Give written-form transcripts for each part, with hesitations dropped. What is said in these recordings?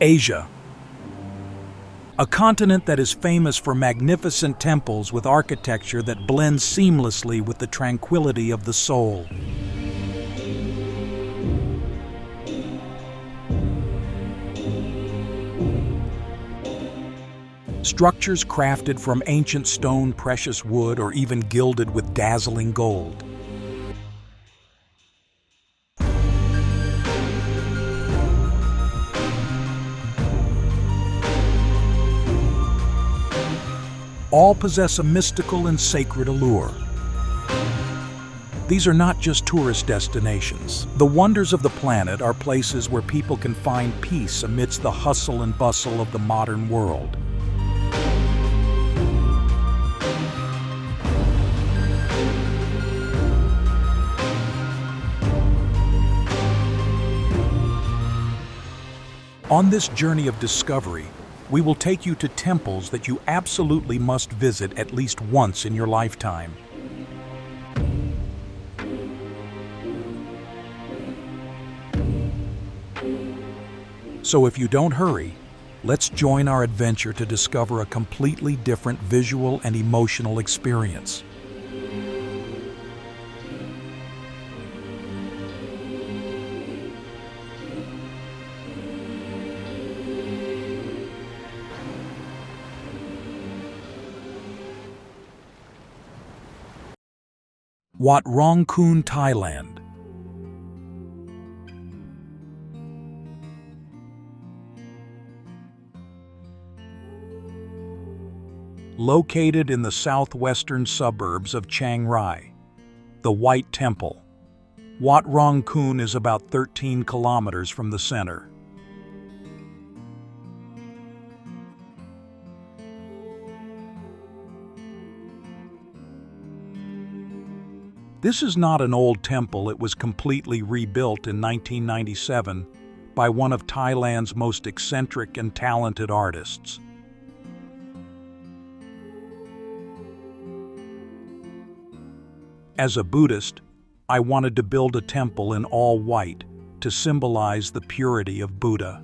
Asia, a continent that is famous for magnificent temples with architecture that blends seamlessly with the tranquility of the soul. Structures crafted from ancient stone, precious wood, or even gilded with dazzling gold. All possess a mystical and sacred allure. These are not just tourist destinations. The wonders of the planet are places where people can find peace amidst the hustle and bustle of the modern world. On this journey of discovery, we will take you to temples that you absolutely must visit at least once in your lifetime. So if you don't hurry, let's join our adventure to discover a completely different visual and emotional experience. Wat Rong Khun, Thailand. Located in the southwestern suburbs of Chiang Rai, the White Temple. Wat Rong Khun is about 13 kilometers from the center. This is not an old temple. It was completely rebuilt in 1997 by one of Thailand's most eccentric and talented artists. As a Buddhist, I wanted to build a temple in all white to symbolize the purity of Buddha.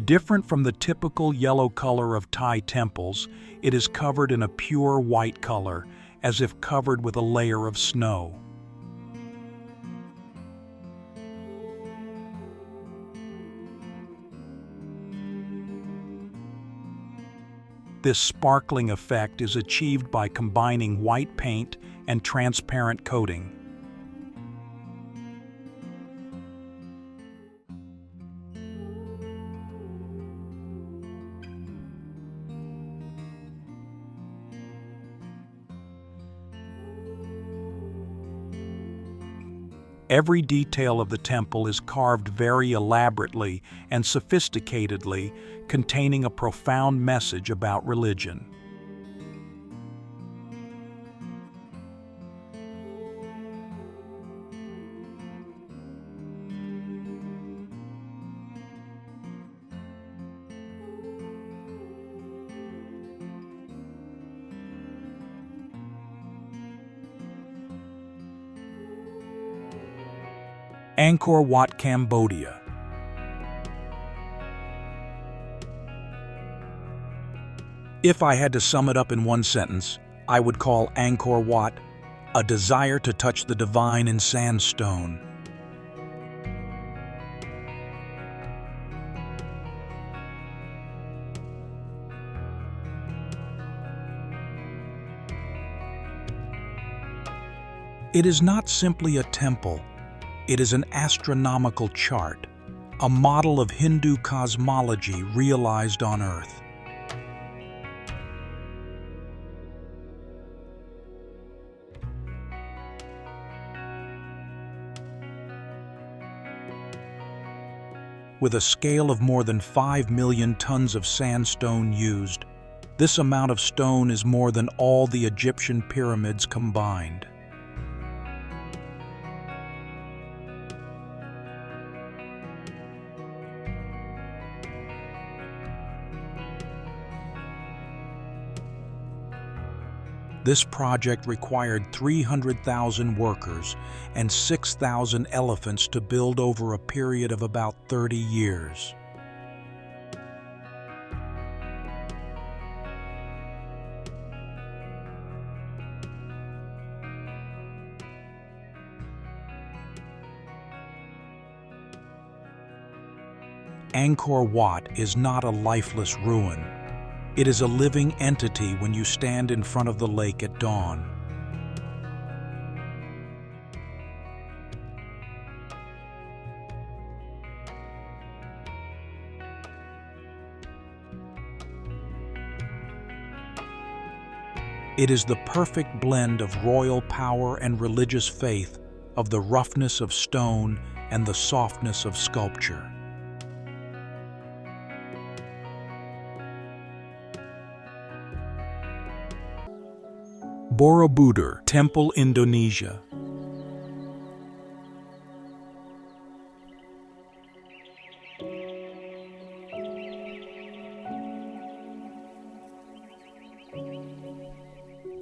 Different from the typical yellow color of Thai temples, it is covered in a pure white color, as if covered with a layer of snow. This sparkling effect is achieved by combining white paint and transparent coating. Every detail of the temple is carved very elaborately and sophisticatedly, containing a profound message about religion. Angkor Wat, Cambodia. If I had to sum it up in one sentence, I would call Angkor Wat a desire to touch the divine in sandstone. It is not simply a temple. It is an astronomical chart, a model of Hindu cosmology realized on Earth. With a scale of more than 5 million tons of sandstone used, this amount of stone is more than all the Egyptian pyramids combined. This project required 300,000 workers and 6,000 elephants to build over a period of about 30 years. Angkor Wat is not a lifeless ruin. It is a living entity when you stand in front of the lake at dawn. It is the perfect blend of royal power and religious faith, of the roughness of stone and the softness of sculpture. Borobudur Temple, Indonesia.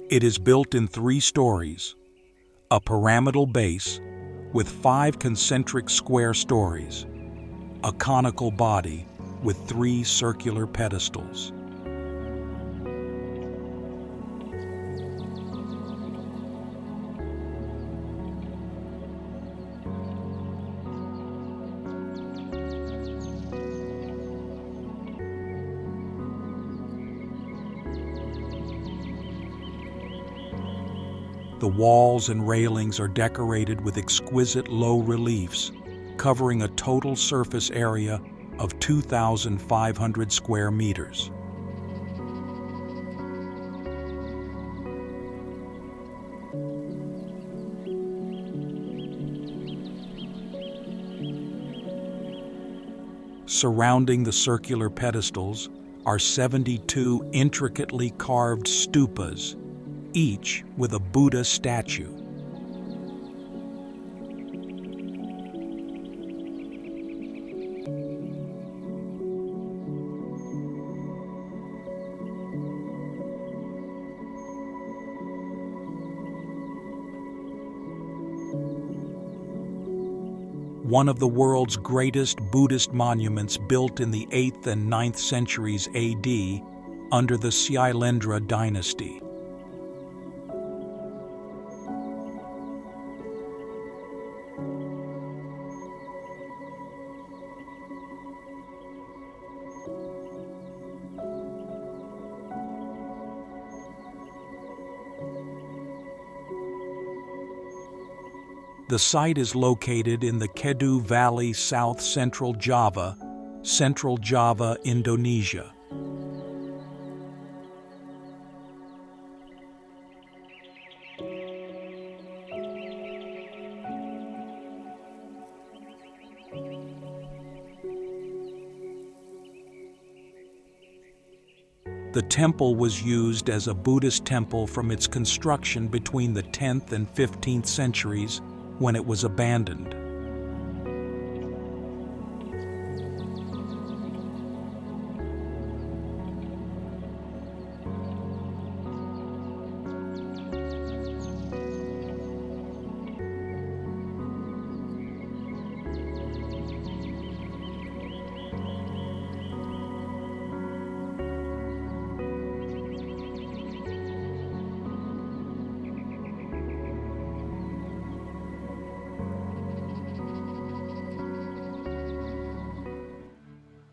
It is built in 3 stories, a pyramidal base with 5 concentric square stories, a conical body with 3 circular pedestals. The walls and railings are decorated with exquisite low reliefs, covering a total surface area of 2,500 square meters. Surrounding the circular pedestals are 72 intricately carved stupas, each with a Buddha statue. One of the world's greatest Buddhist monuments, built in the 8th and 9th centuries AD under the Shah-i-Zinda dynasty. The site is located in the Kedu Valley, south-central Java, Indonesia. The temple was used as a Buddhist temple from its construction between the 10th and 15th centuries, when it was abandoned.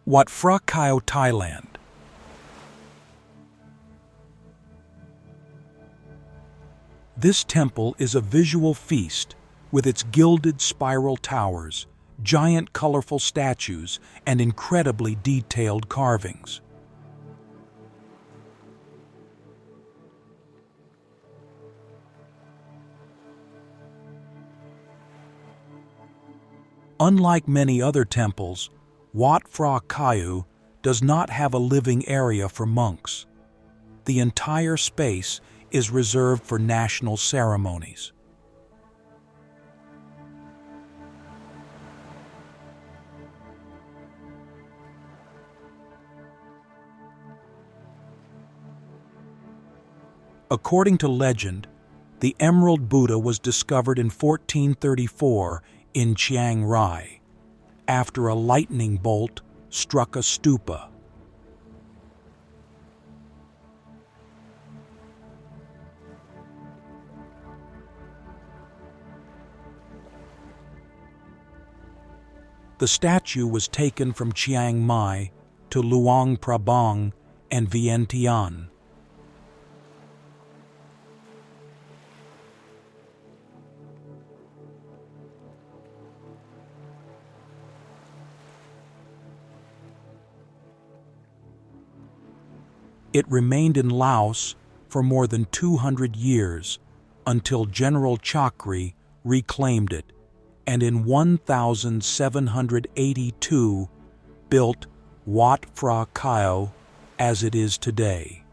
Wat Phra, Kaew, Thailand. This temple is a visual feast, with its gilded spiral towers, giant colorful statues, and incredibly detailed carvings. Unlike many other temples, Wat Phra Kaew does not have a living area for monks. The entire space is reserved for national ceremonies. According to legend, the Emerald Buddha was discovered in 1434 in Chiang Rai, after a lightning bolt struck a stupa. The statue was taken from Chiang Mai to Luang Prabang and Vientiane. It remained in Laos for more than 200 years until General Chakri reclaimed it and in 1782 built Wat Phra Kaew as it is today.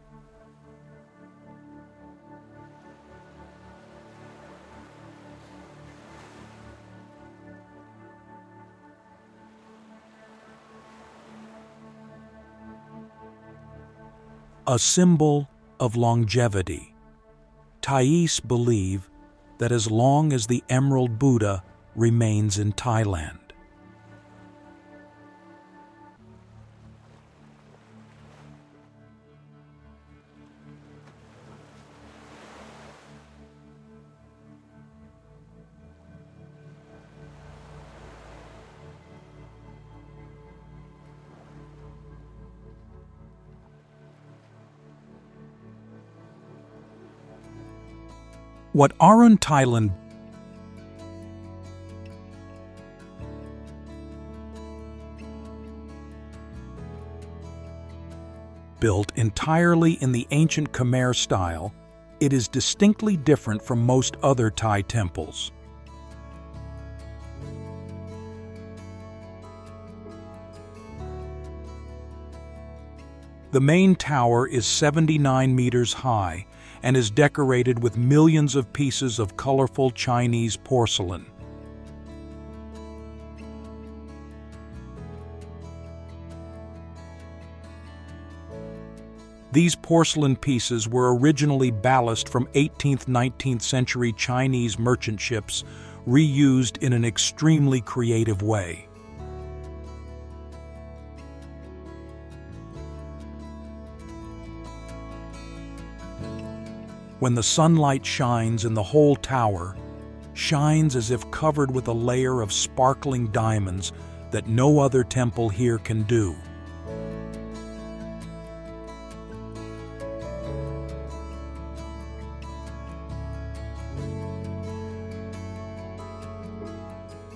A symbol of longevity, Thais believe that as long as the Emerald Buddha remains in Thailand. Wat Arun, Thailand. Built entirely in the ancient Khmer style, it is distinctly different from most other Thai temples. The main tower is 79 meters high and is decorated with millions of pieces of colorful Chinese porcelain. These porcelain pieces were originally ballast from 18th-19th century Chinese merchant ships, reused in an extremely creative way. When the sunlight shines in the whole tower, shines as if covered with a layer of sparkling diamonds that no other temple here can do.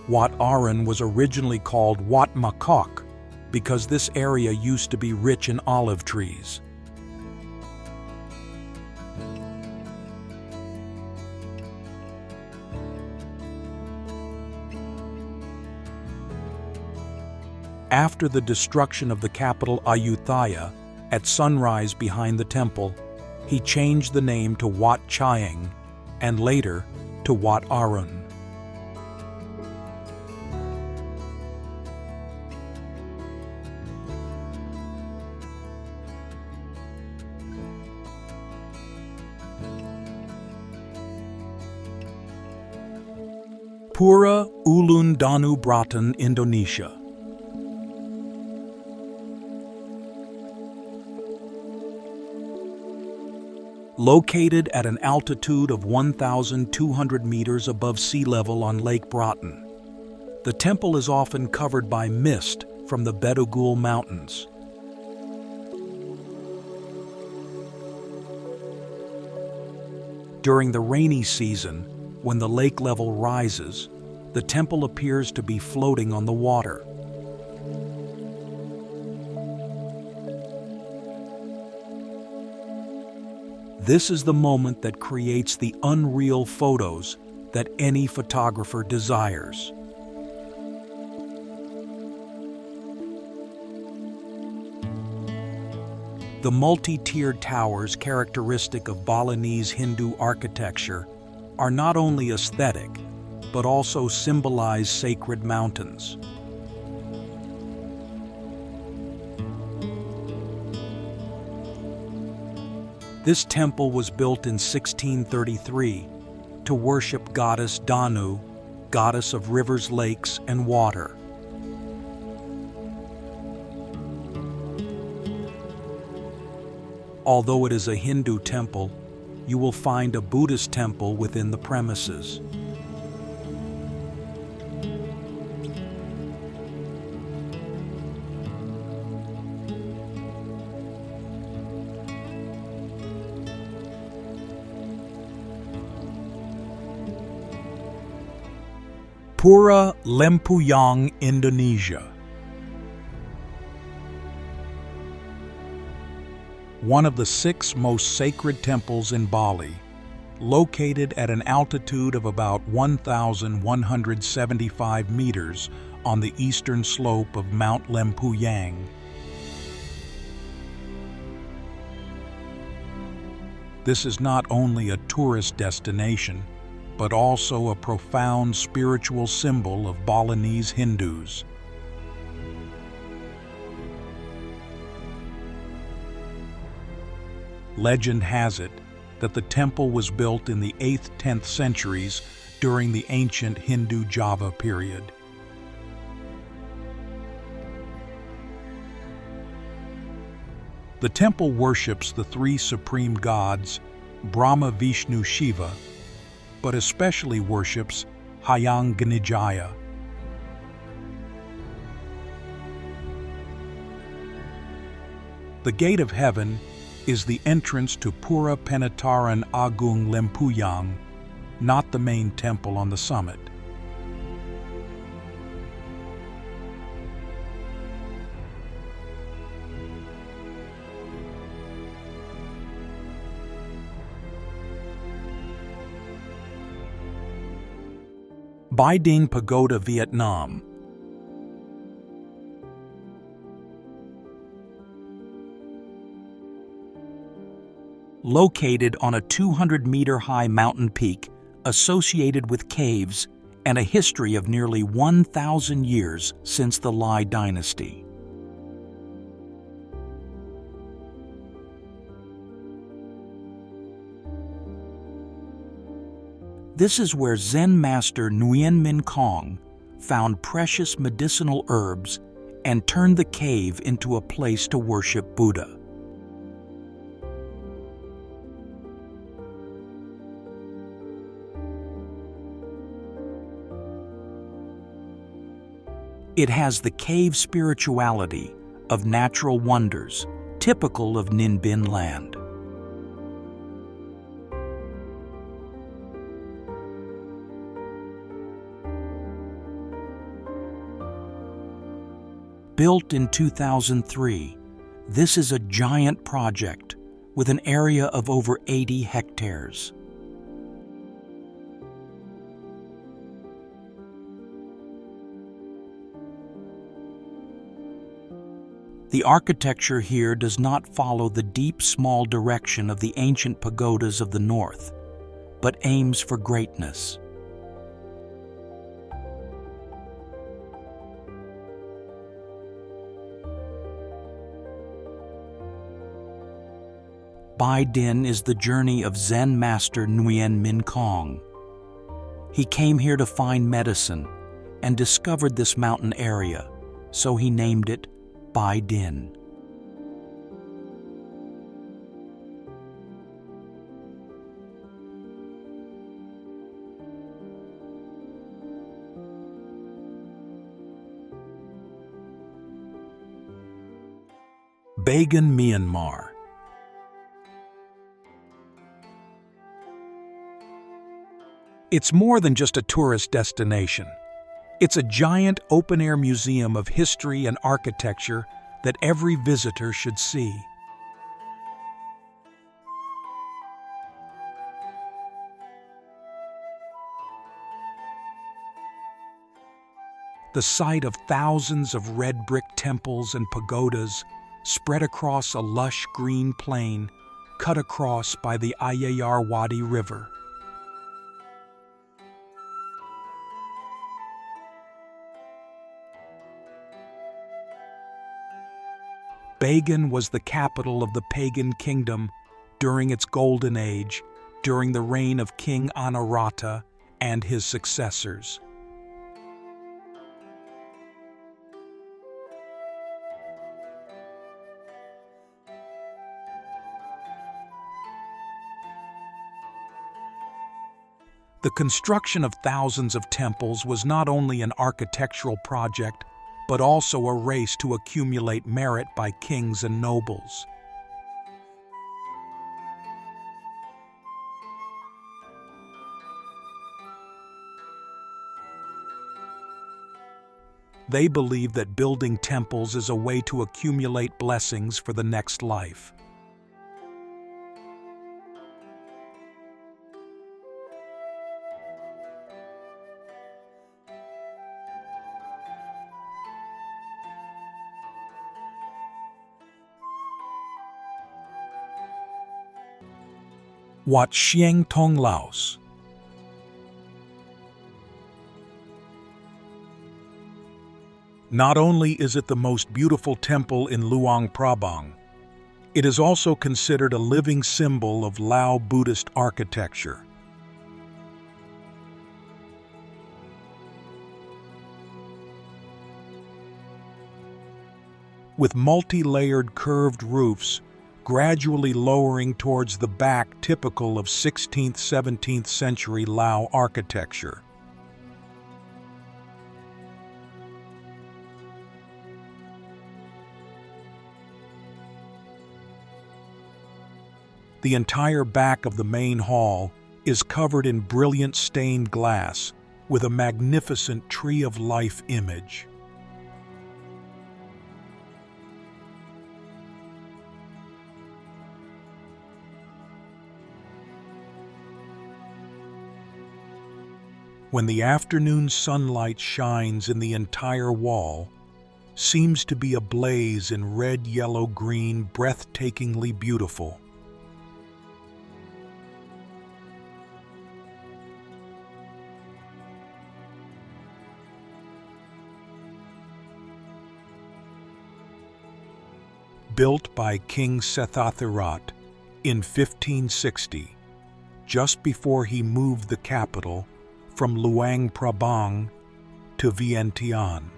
Wat Arun was originally called Wat Makok because this area used to be rich in olive trees. After the destruction of the capital Ayutthaya, at sunrise behind the temple, he changed the name to Wat Xieng and later to Wat Arun. Pura, Ulun, Danu, Bratan, Indonesia. Located at an altitude of 1,200 meters above sea level on Lake Bratan, the temple is often covered by mist from the Bedugul Mountains. During the rainy season, when the lake level rises, the temple appears to be floating on the water. This is the moment that creates the unreal photos that any photographer desires. The multi-tiered towers characteristic of Balinese Hindu architecture are not only aesthetic, but also symbolize sacred mountains. This temple was built in 1633 to worship goddess Danu, goddess of rivers, lakes, and water. Although it is a Hindu temple, you will find a Buddhist temple within the premises. Pura, Lempuyang, Indonesia. One of the 6 most sacred temples in Bali, located at an altitude of about 1,175 meters on the eastern slope of Mount Lempuyang. This is not only a tourist destination, but also a profound spiritual symbol of Balinese Hindus. Legend has it that the temple was built in the 8th–10th centuries during the ancient Hindu Java period. The temple worships the 3 supreme gods, Brahma, Vishnu, Shiva, but especially worships Hyang Ganijaya. The Gate of Heaven is the entrance to Pura Penataran Agung Lempuyang, not the main temple on the summit. Dinh Pagoda, Viet Nam. Located on a 200-meter-high mountain peak associated with caves and a history of nearly 1,000 years since the Lai dynasty. This is where Zen master Nguyen Minh Kong found precious medicinal herbs and turned the cave into a place to worship Buddha. It has the cave spirituality of natural wonders, typical of Ninh Binh land. Built in 2003, this is a giant project with an area of over 80 hectares. The architecture here does not follow the deep, small direction of the ancient pagodas of the north, but aims for greatness. Dinh is the journey of Zen master Nguyen Minh Kong. He came here to find medicine and discovered this mountain area, so he named it Dinh. Bagan, Myanmar. It's more than just a tourist destination. It's a giant open-air museum of history and architecture that every visitor should see. The site of thousands of red brick temples and pagodas spread across a lush green plain cut across by the Ayeyarwady River. Bagan was the capital of the pagan kingdom during its golden age, during the reign of King Anawrahta and his successors. The construction of thousands of temples was not only an architectural project, but also a race to accumulate merit by kings and nobles. They believe that building temples is a way to accumulate blessings for the next life. Wat Xieng Tong Laos. Not only is it the most beautiful temple in Luang Prabang, it is also considered a living symbol of Lao Buddhist architecture. With multi-layered curved roofs, gradually lowering towards the back, typical of 16th-17th century Lao architecture. The entire back of the main hall is covered in brilliant stained glass with a magnificent tree of life image. When the afternoon sunlight shines in the entire wall, seems to be ablaze in red, yellow, green, breathtakingly beautiful. Built by King Sethathirat in 1560, just before he moved the capital from Luang Prabang to Vientiane.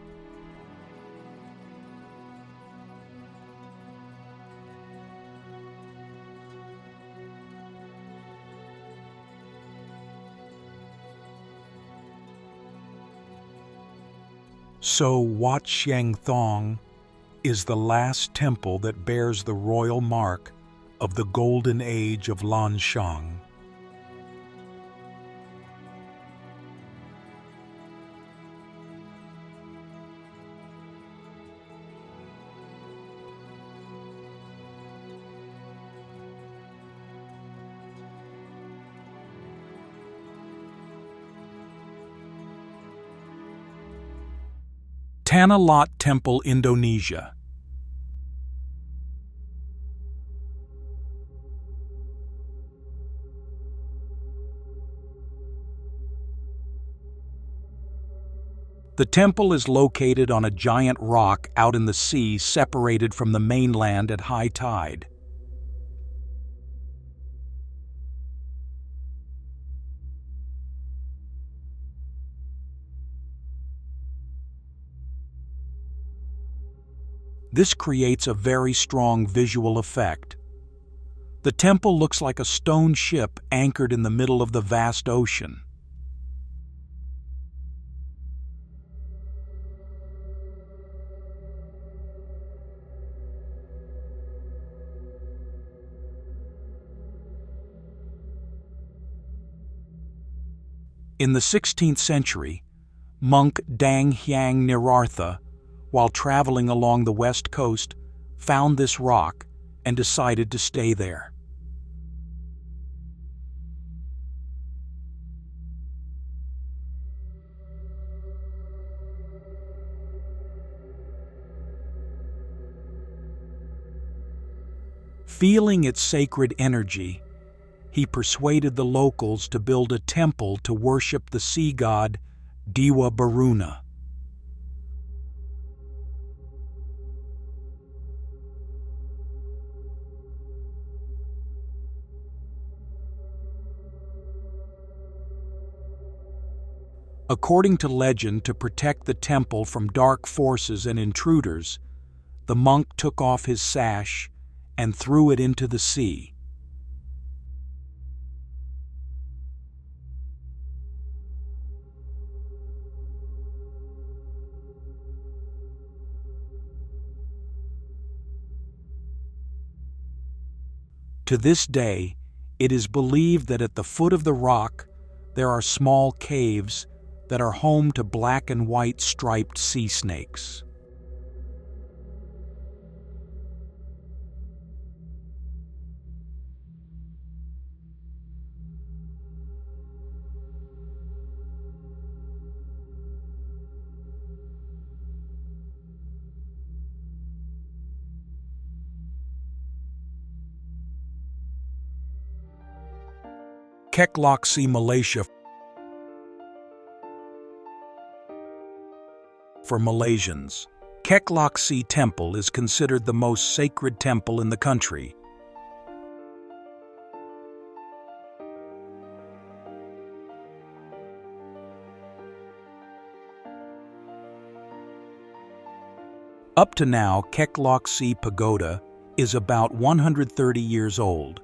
So Wat Xieng Thong is the last temple that bears the royal mark of the golden age of Lan Xang. Tanah Lot Temple, Indonesia. The temple is located on a giant rock out in the sea, separated from the mainland at high tide. This creates a very strong visual effect. The temple looks like a stone ship anchored in the middle of the vast ocean. In the 16th century, monk Dang Hyang Nirartha, while traveling along the west coast, found this rock and decided to stay there. Feeling its sacred energy, he persuaded the locals to build a temple to worship the sea god Dewa Baruna. According to legend, to protect the temple from dark forces and intruders, the monk took off his sash and threw it into the sea. To this day, it is believed that at the foot of the rock there are small caves that are home to black and white striped sea snakes. Kek Lok Si, Malaysia. For Malaysians, Kek Lok Si Temple is considered the most sacred temple in the country. Up to now, Kek Lok Si Pagoda is about 130 years old.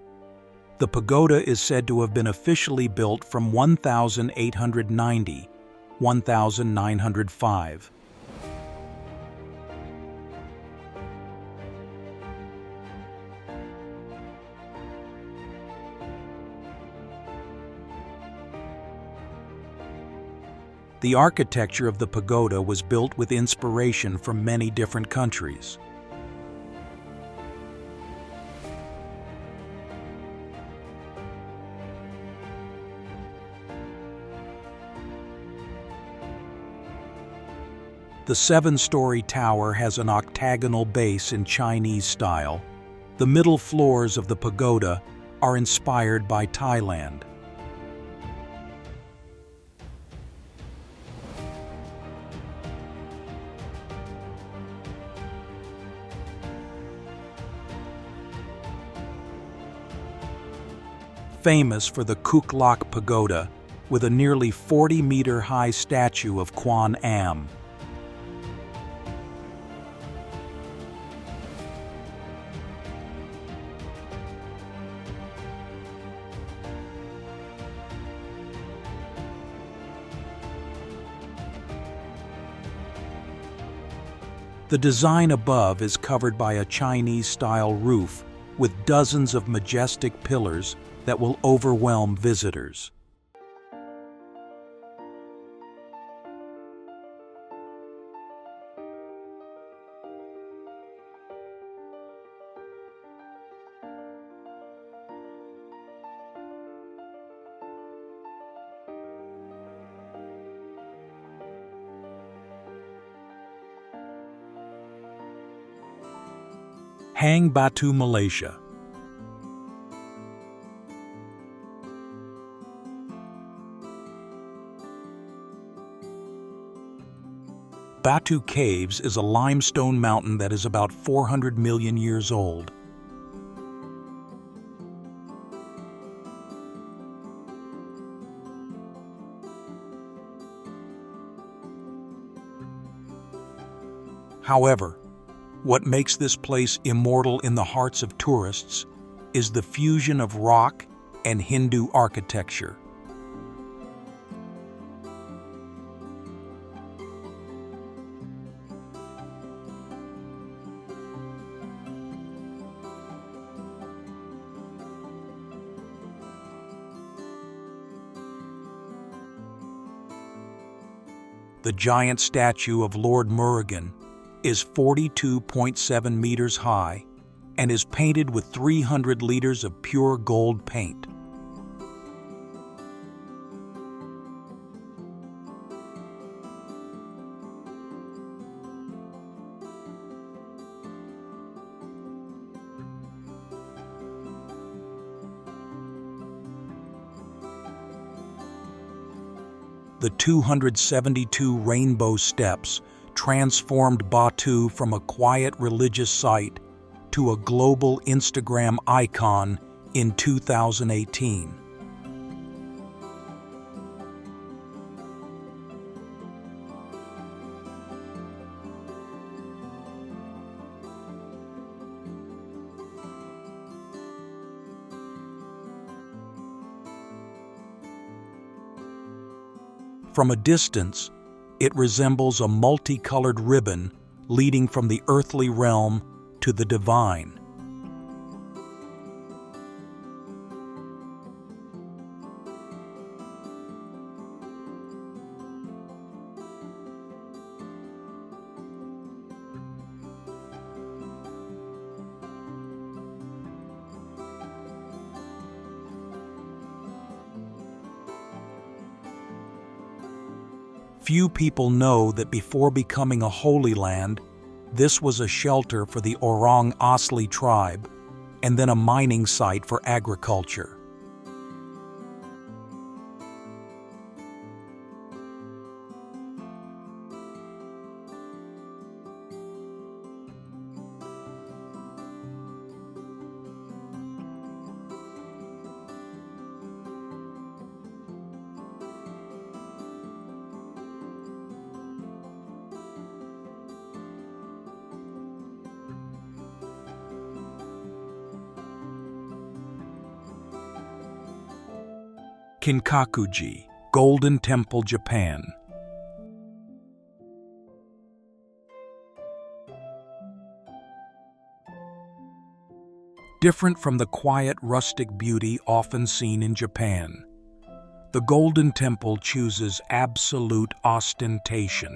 The pagoda is said to have been officially built from 1905. The architecture of the pagoda was built with inspiration from many different countries. The seven-story tower has an octagonal base in Chinese style. The middle floors of the pagoda are inspired by Thailand. Famous for the Kuk Lok Pagoda, with a nearly 40-meter-high statue of Kwan Am. The design above is covered by a Chinese-style roof with dozens of majestic pillars that will overwhelm visitors. Hang Batu, Malaysia. Batu Caves is a limestone mountain that is about 400 million years old. However, what makes this place immortal in the hearts of tourists is the fusion of rock and Hindu architecture. The giant statue of Lord Murugan is 42.7 meters high and is painted with 300 liters of pure gold paint. The 272 rainbow steps transformed Batu from a quiet religious site to a global Instagram icon in 2018. From a distance, it resembles a multicolored ribbon leading from the earthly realm to the divine. Few people know that before becoming a holy land, this was a shelter for the Orang Asli tribe and then a mining site for agriculture. Kinkaku-ji, Golden Temple, Japan. Different from the quiet, rustic beauty often seen in Japan, the Golden Temple chooses absolute ostentation.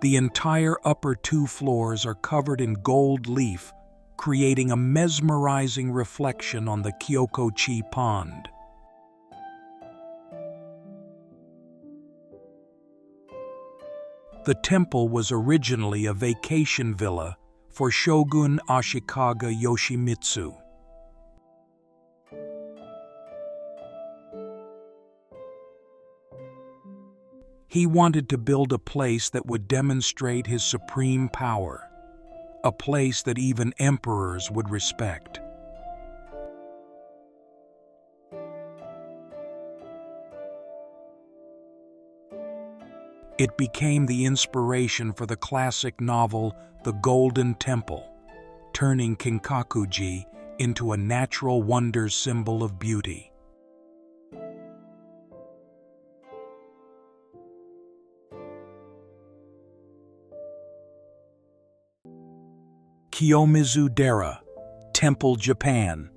The entire upper 2 floors are covered in gold leaf, creating a mesmerizing reflection on the Kiyomizu-dera pond. The temple was originally a vacation villa for Shogun Ashikaga Yoshimitsu. He wanted to build a place that would demonstrate his supreme power, a place that even emperors would respect. It became the inspiration for the classic novel The Golden Temple, turning Kinkaku-ji into a natural wonder symbol of beauty. Kiyomizu-dera, Temple, Japan.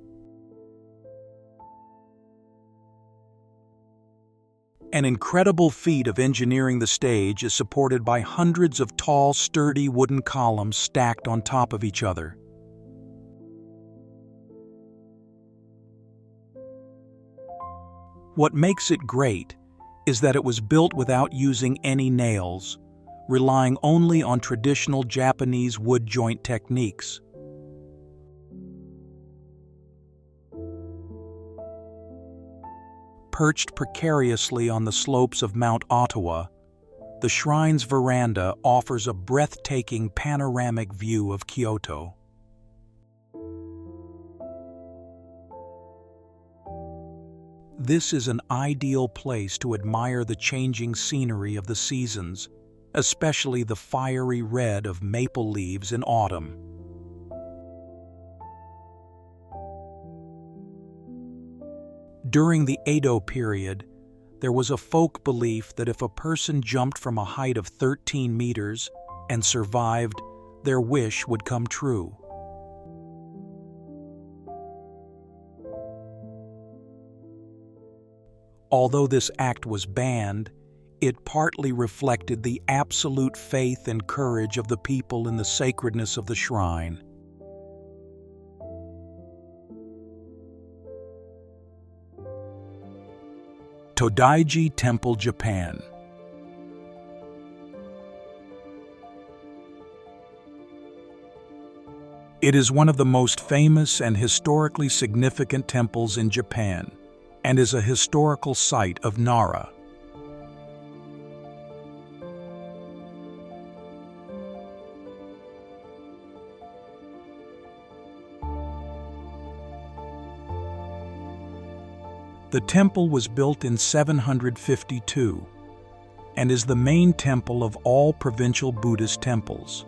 An incredible feat of engineering the stage is supported by hundreds of tall, sturdy wooden columns stacked on top of each other. What makes it great is that it was built without using any nails, relying only on traditional Japanese wood joint techniques. Perched precariously on the slopes of Mount Ottawa, the shrine's veranda offers a breathtaking panoramic view of Kyoto. This is an ideal place to admire the changing scenery of the seasons, especially the fiery red of maple leaves in autumn. During the Edo period, there was a folk belief that if a person jumped from a height of 13 meters and survived, their wish would come true. Although this act was banned, it partly reflected the absolute faith and courage of the people in the sacredness of the shrine. Todaiji Temple, Japan. It is one of the most famous and historically significant temples in Japan, and is a historical site of Nara. The temple was built in 752 and is the main temple of all provincial Buddhist temples.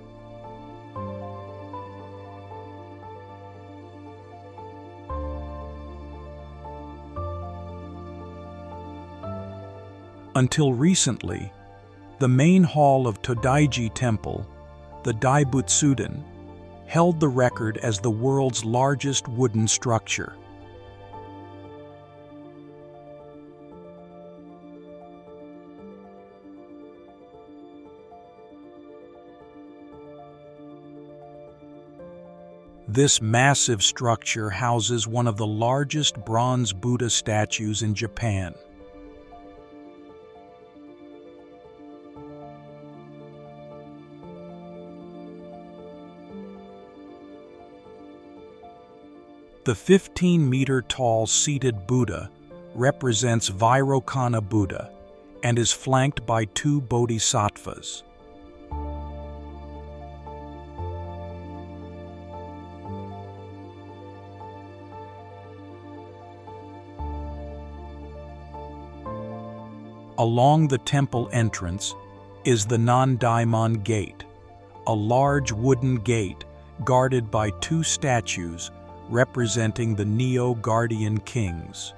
Until recently, the main hall of Todaiji Temple, the Daibutsudan, held the record as the world's largest wooden structure. This massive structure houses one of the largest bronze Buddha statues in Japan. The 15-meter-tall seated Buddha represents Vairocana Buddha and is flanked by two bodhisattvas. Along the temple entrance is the Nandaimon Gate, a large wooden gate guarded by two statues representing the Neo-Guardian Kings.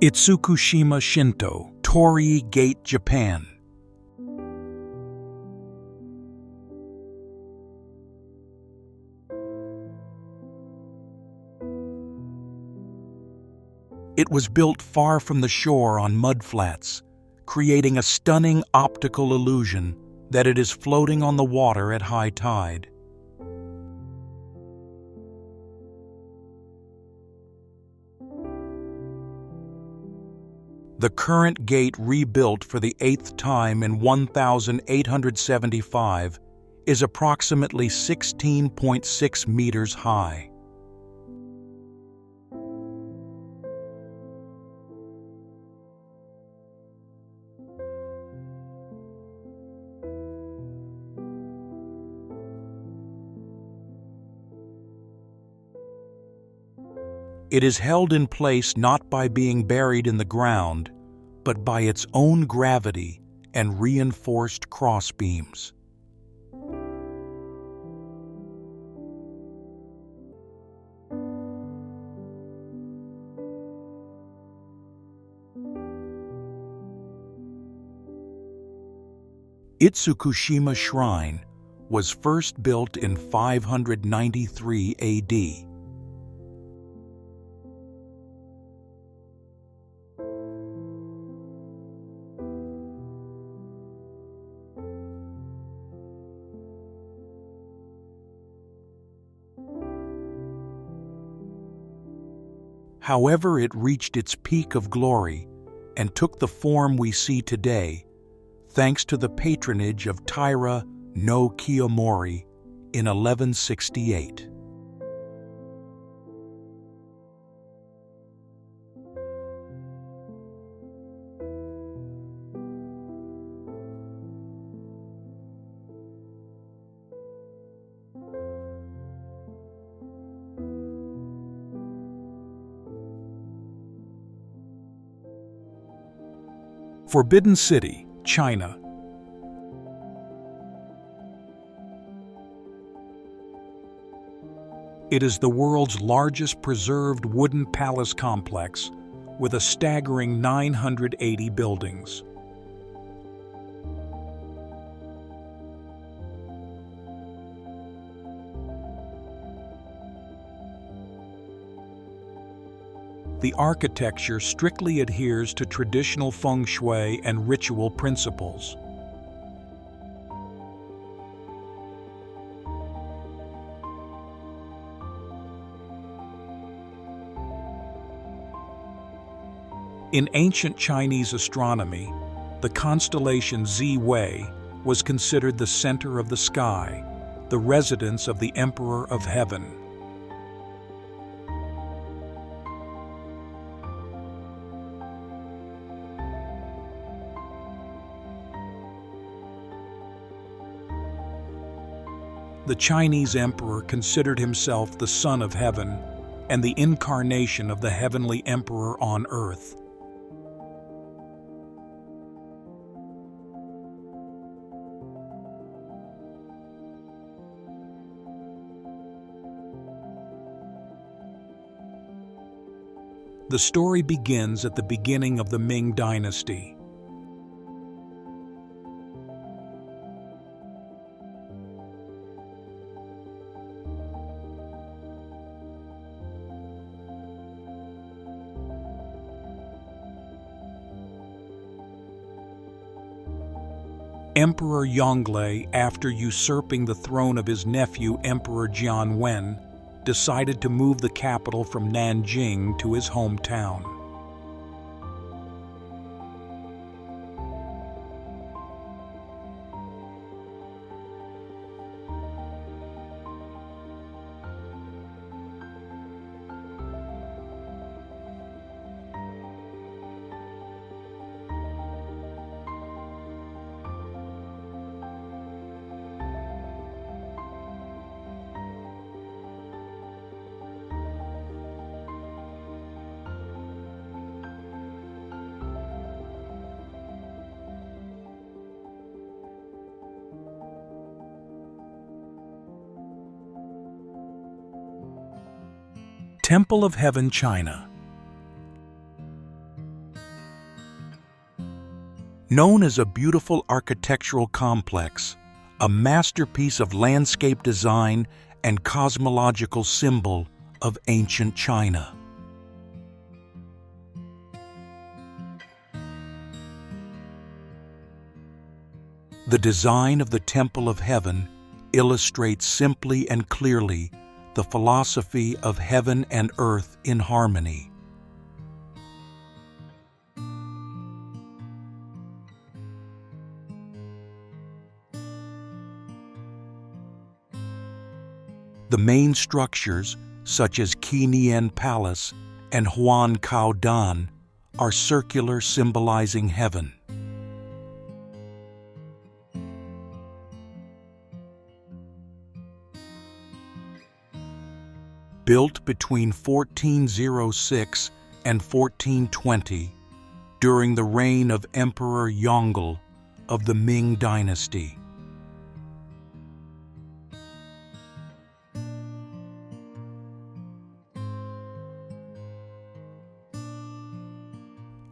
Itsukushima Shinto, Torii Gate, Japan. It was built far from the shore on mudflats, creating a stunning optical illusion that it is floating on the water at high tide. The current gate, rebuilt for the 8th time in 1875, is approximately 16.6 meters high. It is held in place not by being buried in the ground, but by its own gravity and reinforced crossbeams. Itsukushima Shrine was first built in 593 AD. However, it reached its peak of glory and took the form we see today, thanks to the patronage of Taira no Kiyomori in 1168. Forbidden City, China. It is the world's largest preserved wooden palace complex with a staggering 980 buildings. The architecture strictly adheres to traditional feng shui and ritual principles. In ancient Chinese astronomy, the constellation Zi-Wei was considered the center of the sky, the residence of the Emperor of Heaven. The Chinese emperor considered himself the son of heaven, and the incarnation of the heavenly emperor on earth. The story begins at the beginning of the Ming Dynasty. Emperor Yongle, after usurping the throne of his nephew Emperor Jianwen, decided to move the capital from Nanjing to his hometown. Temple of Heaven, China. Known as a beautiful architectural complex, a masterpiece of landscape design and cosmological symbol of ancient China. The design of the Temple of Heaven illustrates simply and clearly the philosophy of heaven and earth in harmony. The main structures, such as Qi Nian Palace and Huan Cao Dan, are circular, symbolizing heaven. Built between 1406 and 1420, during the reign of Emperor Yongle of the Ming Dynasty.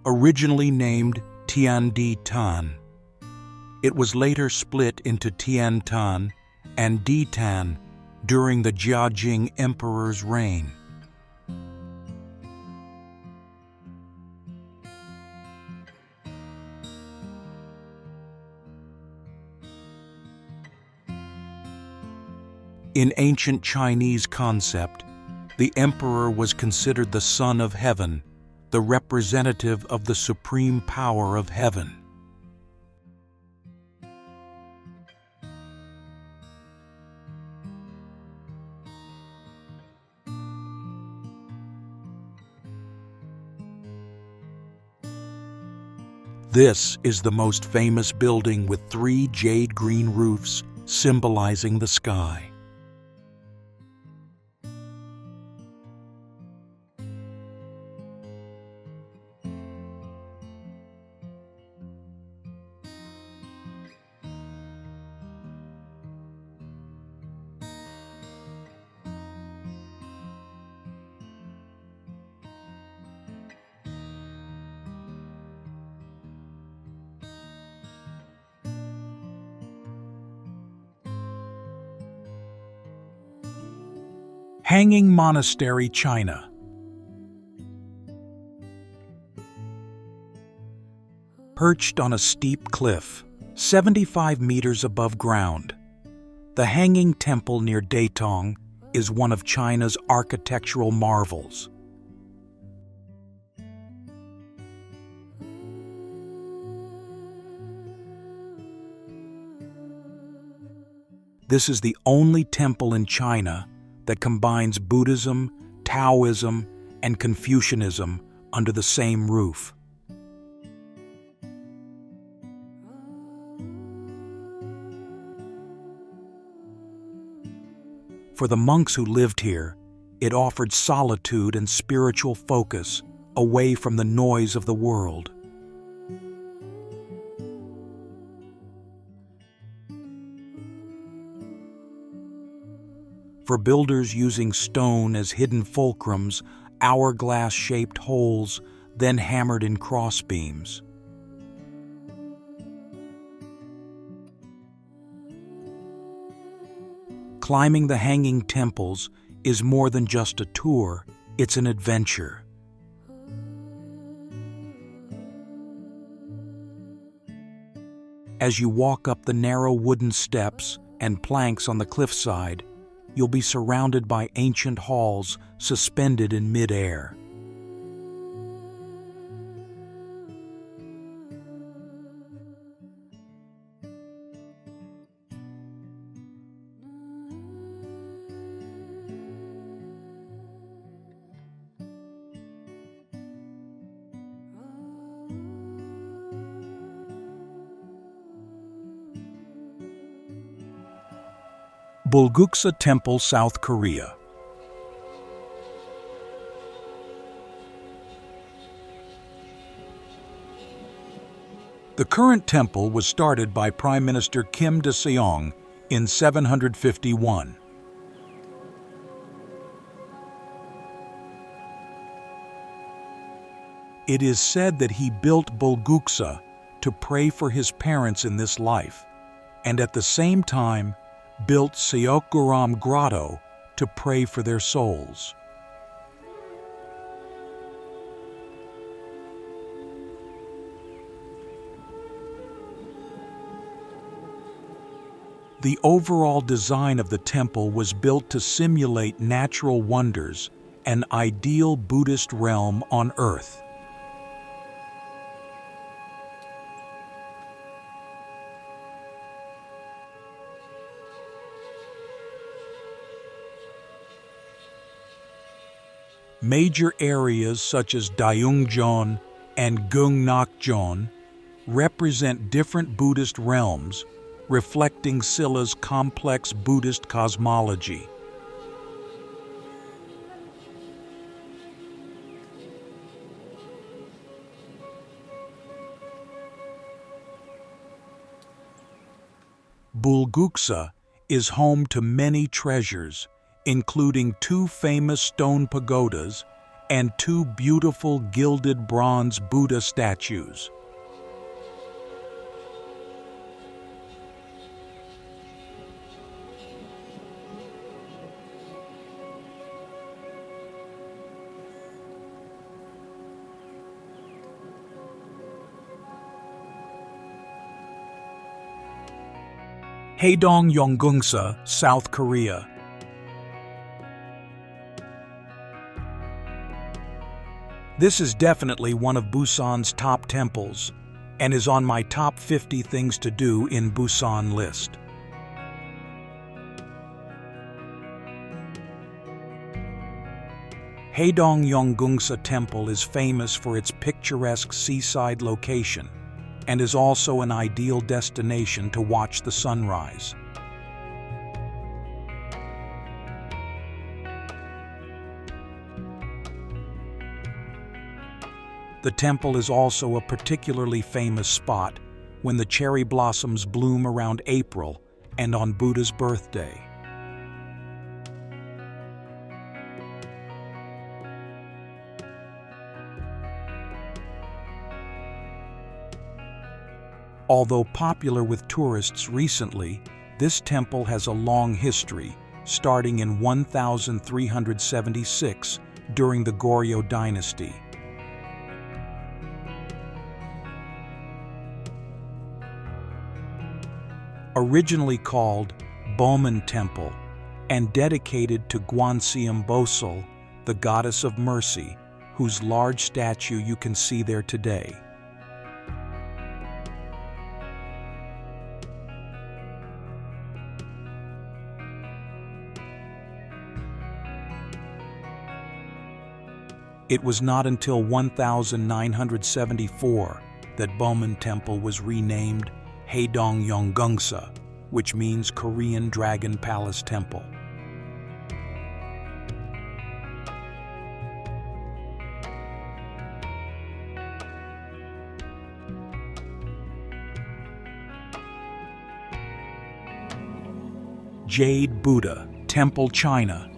Originally named Tiandi Tan, it was later split into Tian Tan and Di Tan during the Jiajing Emperor's reign. In ancient Chinese concept, the emperor was considered the son of heaven, the representative of the supreme power of heaven. This is the most famous building with 3 jade green roofs symbolizing the sky. Hanging Monastery, China. Perched on a steep cliff, 75 meters above ground, the Hanging Temple near Datong is one of China's architectural marvels. This is the only temple in China that combines Buddhism, Taoism, and Confucianism under the same roof. For the monks who lived here, It offered solitude and spiritual focus away from the noise of the world. For builders using stone as hidden fulcrums, hourglass-shaped holes, then hammered in crossbeams. Climbing the hanging temples is more than just a tour, it's an adventure. As you walk up the narrow wooden steps and planks on the cliffside, you'll be surrounded by ancient halls suspended in mid-air. Bulguksa Temple, South Korea. The current temple was started by Prime Minister Kim Dae-seong in 751. It is said that he built Bulguksa to pray for his parents in this life, and at the same time built Seokguram Grotto to pray for their souls. The overall design of the temple was built to simulate natural wonders, an ideal Buddhist realm on earth. Major areas such as Daeungjeon and Gyeongnakjeon represent different Buddhist realms, reflecting Silla's complex Buddhist cosmology. Bulguksa is home to many treasures, including 2 famous stone pagodas and 2 beautiful gilded bronze Buddha statues. Haedong Yeonggungsa, South Korea. This is definitely one of Busan's top temples and is on my top 50 things to do in Busan list. Haedong Yeonggungsa Temple is famous for its picturesque seaside location and is also an ideal destination to watch the sunrise. The temple is also a particularly famous spot when the cherry blossoms bloom around April and on Buddha's birthday. Although popular with tourists recently, this temple has a long history, starting in 1376 during the Goryeo dynasty. Originally called Boman Temple and dedicated to Gwanseum Bosul, the goddess of mercy, whose large statue you can see there today. It was not until 1974 that Boman Temple was renamed Haedong Yeonggungsa, which means Korean Dragon Palace Temple. Jade Buddha, Temple, China.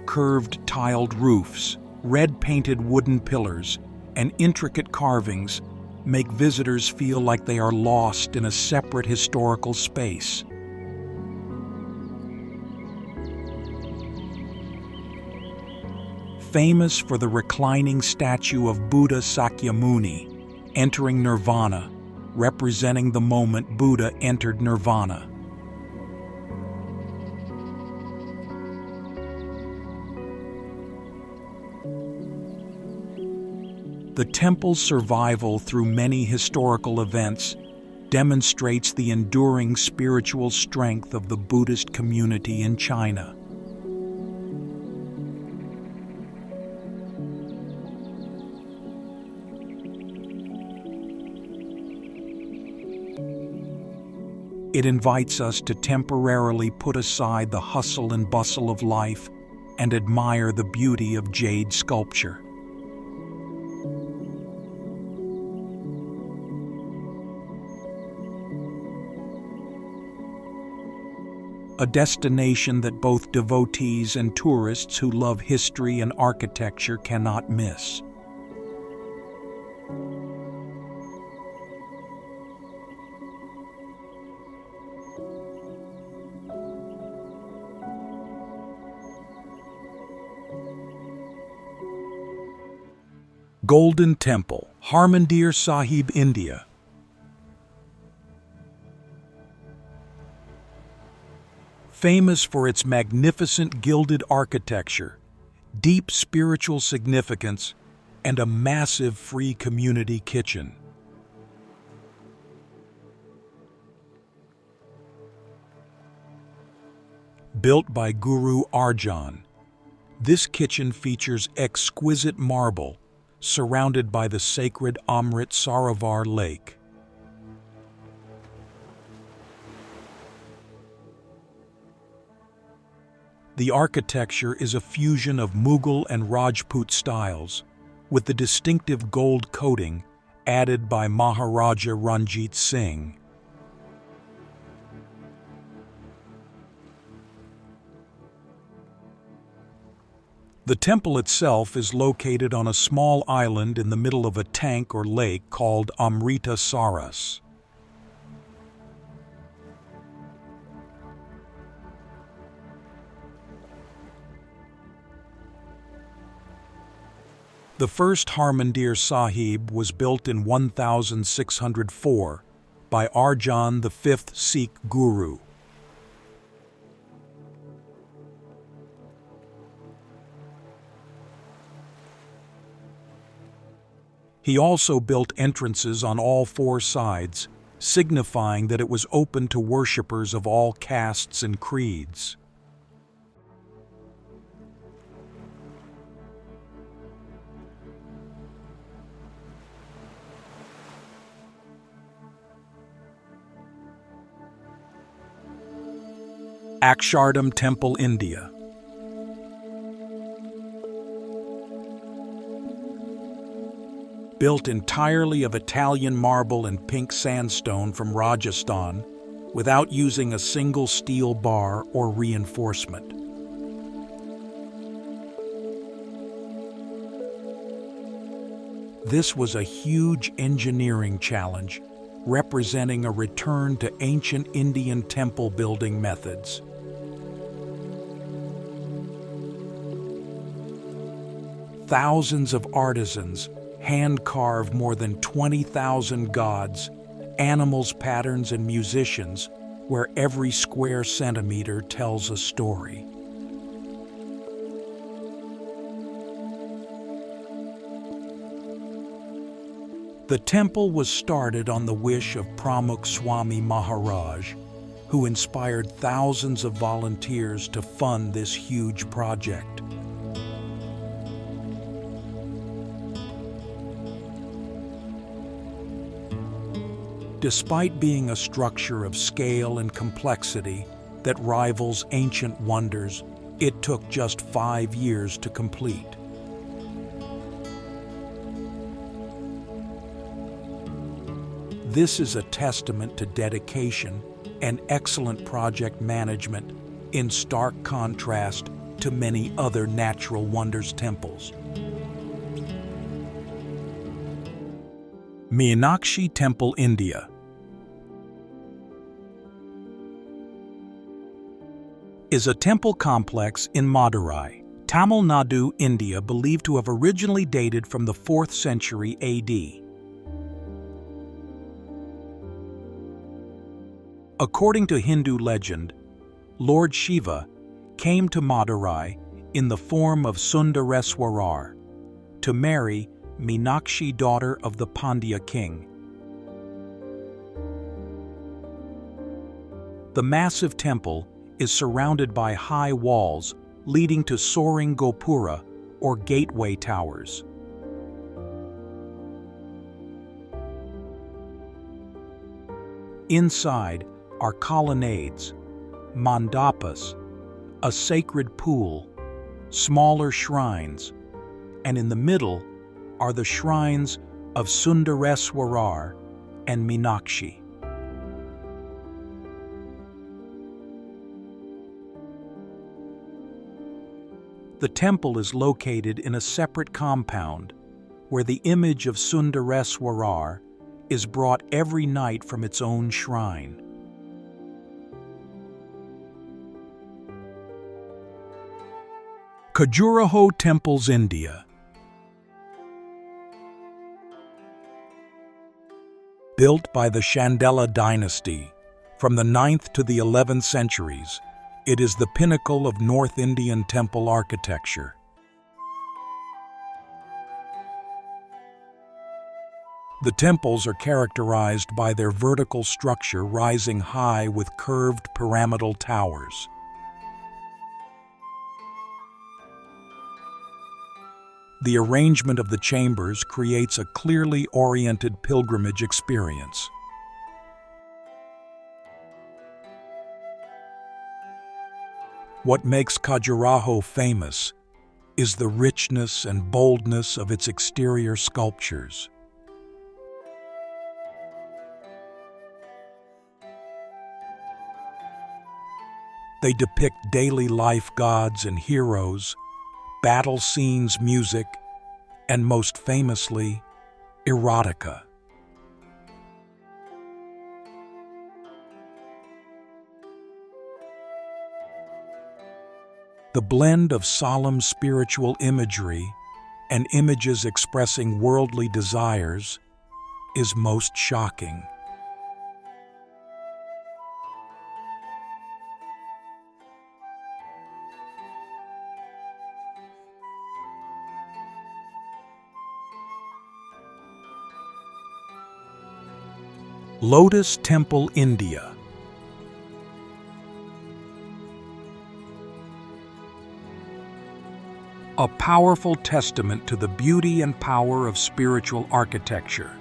Curved tiled roofs, red-painted wooden pillars, and intricate carvings make visitors feel like they are lost in a separate historical space. Famous for the reclining statue of Buddha Sakyamuni, entering nirvana, representing the moment Buddha entered nirvana. The temple's survival through many historical events demonstrates the enduring spiritual strength of the Buddhist community in China. It invites us to temporarily put aside the hustle and bustle of life and admire the beauty of jade sculpture. A destination that both devotees and tourists who love history and architecture cannot miss. Golden Temple, Harmandir Sahib, India. Famous for its magnificent gilded architecture, deep spiritual significance, and a massive free community kitchen. Built by Guru Arjan, this kitchen features exquisite marble surrounded by the sacred Amrit Sarovar Lake. The architecture is a fusion of Mughal and Rajput styles, with the distinctive gold coating added by Maharaja Ranjit Singh. The temple itself is located on a small island in the middle of a tank or lake called Amrita Saras. The first Harmandir Sahib was built in 1604 by Arjan, the fifth Sikh Guru. He also built entrances on all four sides, signifying that it was open to worshippers of all castes and creeds. Akshardham Temple, India. Built entirely of Italian marble and pink sandstone from Rajasthan, without using a single steel bar or reinforcement. This was a huge engineering challenge, representing a return to ancient Indian temple building methods. Thousands of artisans hand-carve more than 20,000 gods, animals, patterns, and musicians, where every square centimeter tells a story. The temple was started on the wish of Pramukh Swami Maharaj, who inspired thousands of volunteers to fund this huge project. Despite being a structure of scale and complexity that rivals ancient wonders, it took just 5 years to complete. This is a testament to dedication and excellent project management, in stark contrast to many other natural wonders temples. Meenakshi Temple, India. Is a temple complex in Madurai, Tamil Nadu, India, believed to have originally dated from the 4th century AD. According to Hindu legend, Lord Shiva came to Madurai in the form of Sundareswarar to marry Meenakshi, daughter of the Pandya king. The massive temple is surrounded by high walls leading to soaring gopura, or gateway towers. Inside are colonnades, mandapas, a sacred pool, smaller shrines, and in the middle are the shrines of Sundareswarar and Meenakshi. The temple is located in a separate compound where the image of Sundareswarar is brought every night from its own shrine. Khajuraho Temples, India. Built by the Chandela dynasty from the 9th to the 11th centuries, it is the pinnacle of North Indian temple architecture. The temples are characterized by their vertical structure rising high with curved pyramidal towers. The arrangement of the chambers creates a clearly oriented pilgrimage experience. What makes Khajuraho famous is the richness and boldness of its exterior sculptures. They depict daily life gods and heroes, battle scenes, music, and most famously, erotica. The blend of solemn spiritual imagery and images expressing worldly desires is most shocking. Lotus Temple, India. A powerful testament to the beauty and power of spiritual architecture.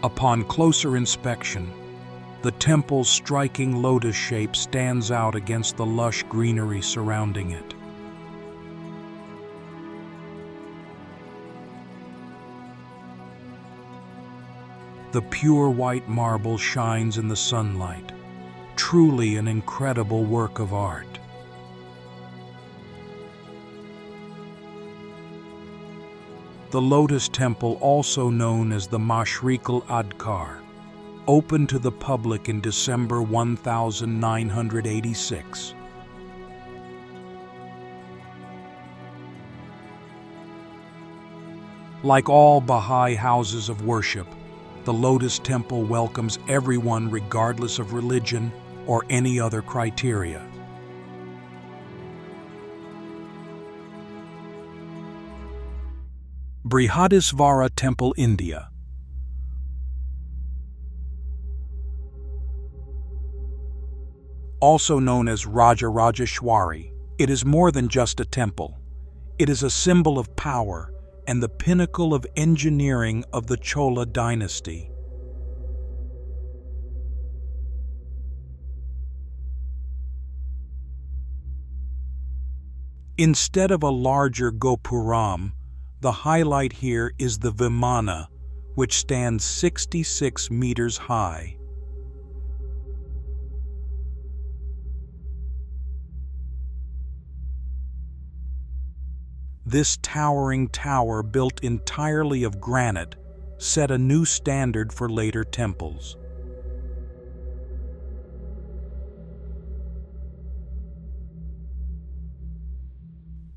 Upon closer inspection, the temple's striking lotus shape stands out against the lush greenery surrounding it. The pure white marble shines in the sunlight, truly an incredible work of art. The Lotus Temple, also known as the Mashrikal Adkar, opened to the public in December 1986. Like all Baha'i houses of worship, the Lotus Temple welcomes everyone regardless of religion or any other criteria. Brihadisvara Temple, India. Also known as Rajarajeshwari, it is more than just a temple. It is a symbol of power and the pinnacle of engineering of the Chola dynasty. Instead of a larger gopuram, The highlight here is the Vimana, which stands 66 meters high. This towering tower, built entirely of granite, set a new standard for later temples.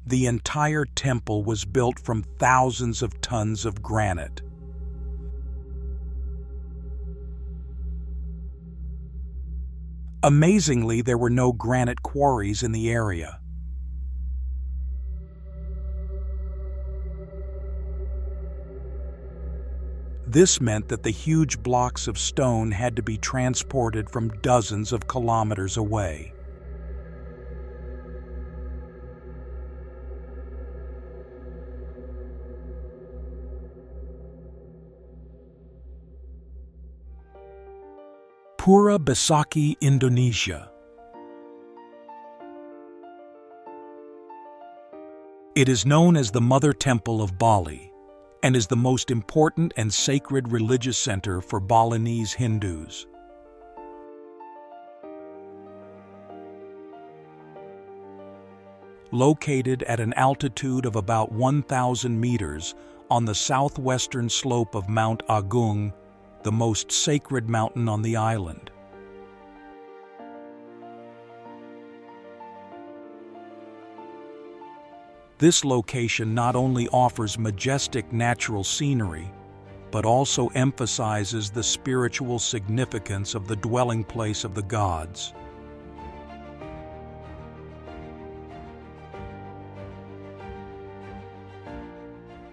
The entire temple was built from thousands of tons of granite. Amazingly, there were no granite quarries in the area. This meant that the huge blocks of stone had to be transported from dozens of kilometers away. Pura, Besaki, Indonesia. It is known as the Mother Temple of Bali, and is the most important and sacred religious center for Balinese Hindus. Located at an altitude of about 1,000 meters on the southwestern slope of Mount Agung, the most sacred mountain on the island. This location not only offers majestic natural scenery, but also emphasizes the spiritual significance of the dwelling place of the gods.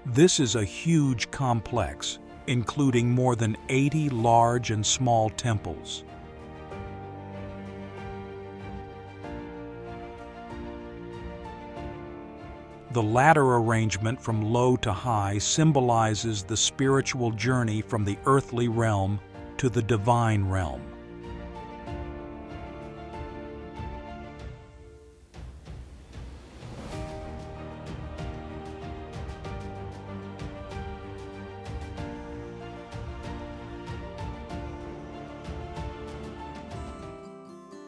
This is a huge complex, including more than 80 large and small temples. The ladder arrangement from low to high symbolizes the spiritual journey from the earthly realm to the divine realm.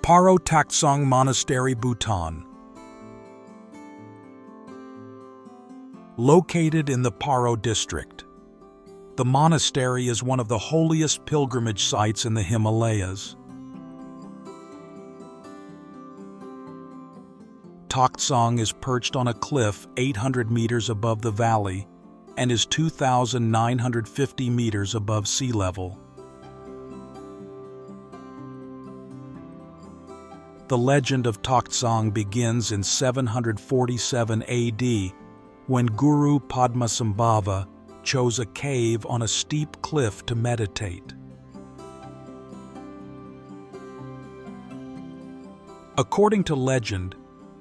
Paro Taksong Monastery, Bhutan. Located in the Paro district, the monastery is one of the holiest pilgrimage sites in the Himalayas. Taksong is perched on a cliff 800 meters above the valley and is 2,950 meters above sea level. The legend of Taksong begins in 747 AD, when Guru Padmasambhava chose a cave on a steep cliff to meditate. According to legend,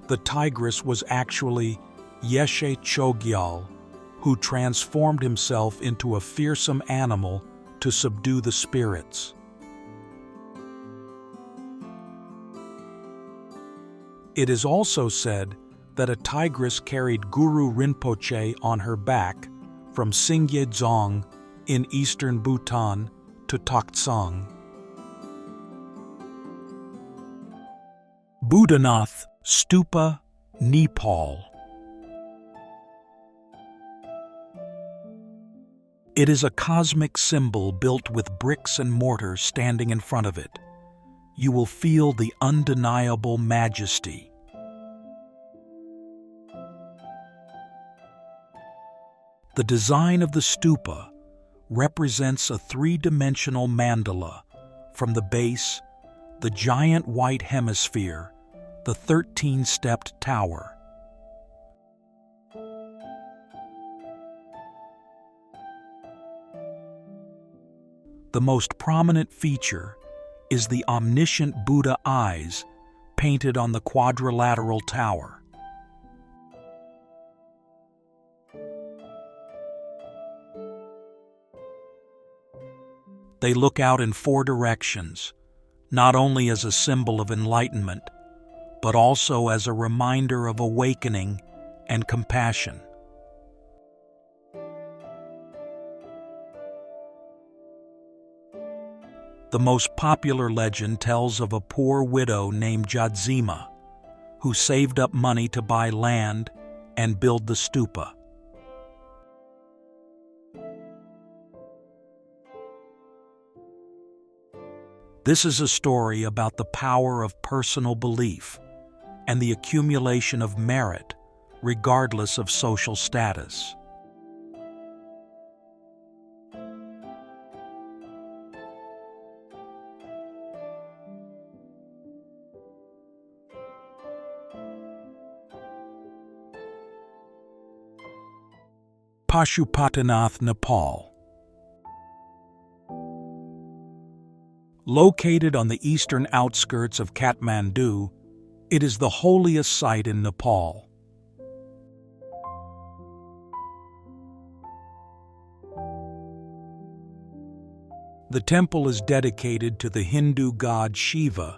the tigress was actually Yeshe Chogyal, who transformed himself into a fearsome animal to subdue the spirits. It is also said that a tigress carried Guru Rinpoche on her back from Singye Dzong in eastern Bhutan to Taksong. Buddhanath Stupa, Nepal. It is a cosmic symbol built with bricks and mortar standing in front of it. You will feel the undeniable majesty. The design of the stupa represents a three-dimensional mandala from the base, the giant white hemisphere, the 13-stepped tower. The most prominent feature is the omniscient Buddha eyes painted on the quadrilateral tower. They look out in four directions, not only as a symbol of enlightenment, but also as a reminder of awakening and compassion. The most popular legend tells of a poor widow named Jadzima, who saved up money to buy land and build the stupa. This is a story about the power of personal belief and the accumulation of merit, regardless of social status. Pashupatinath, Nepal. Located on the eastern outskirts of Kathmandu, it is the holiest site in Nepal. The temple is dedicated to the Hindu god Shiva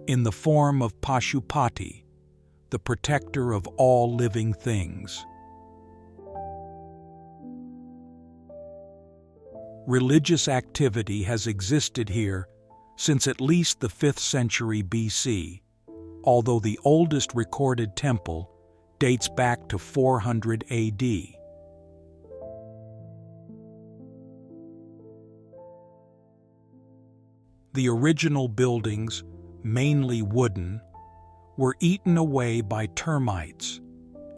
in the form of Pashupati, the protector of all living things. Religious activity has existed here since at least the 5th century BC, although the oldest recorded temple dates back to 400 AD. The original buildings, mainly wooden, were eaten away by termites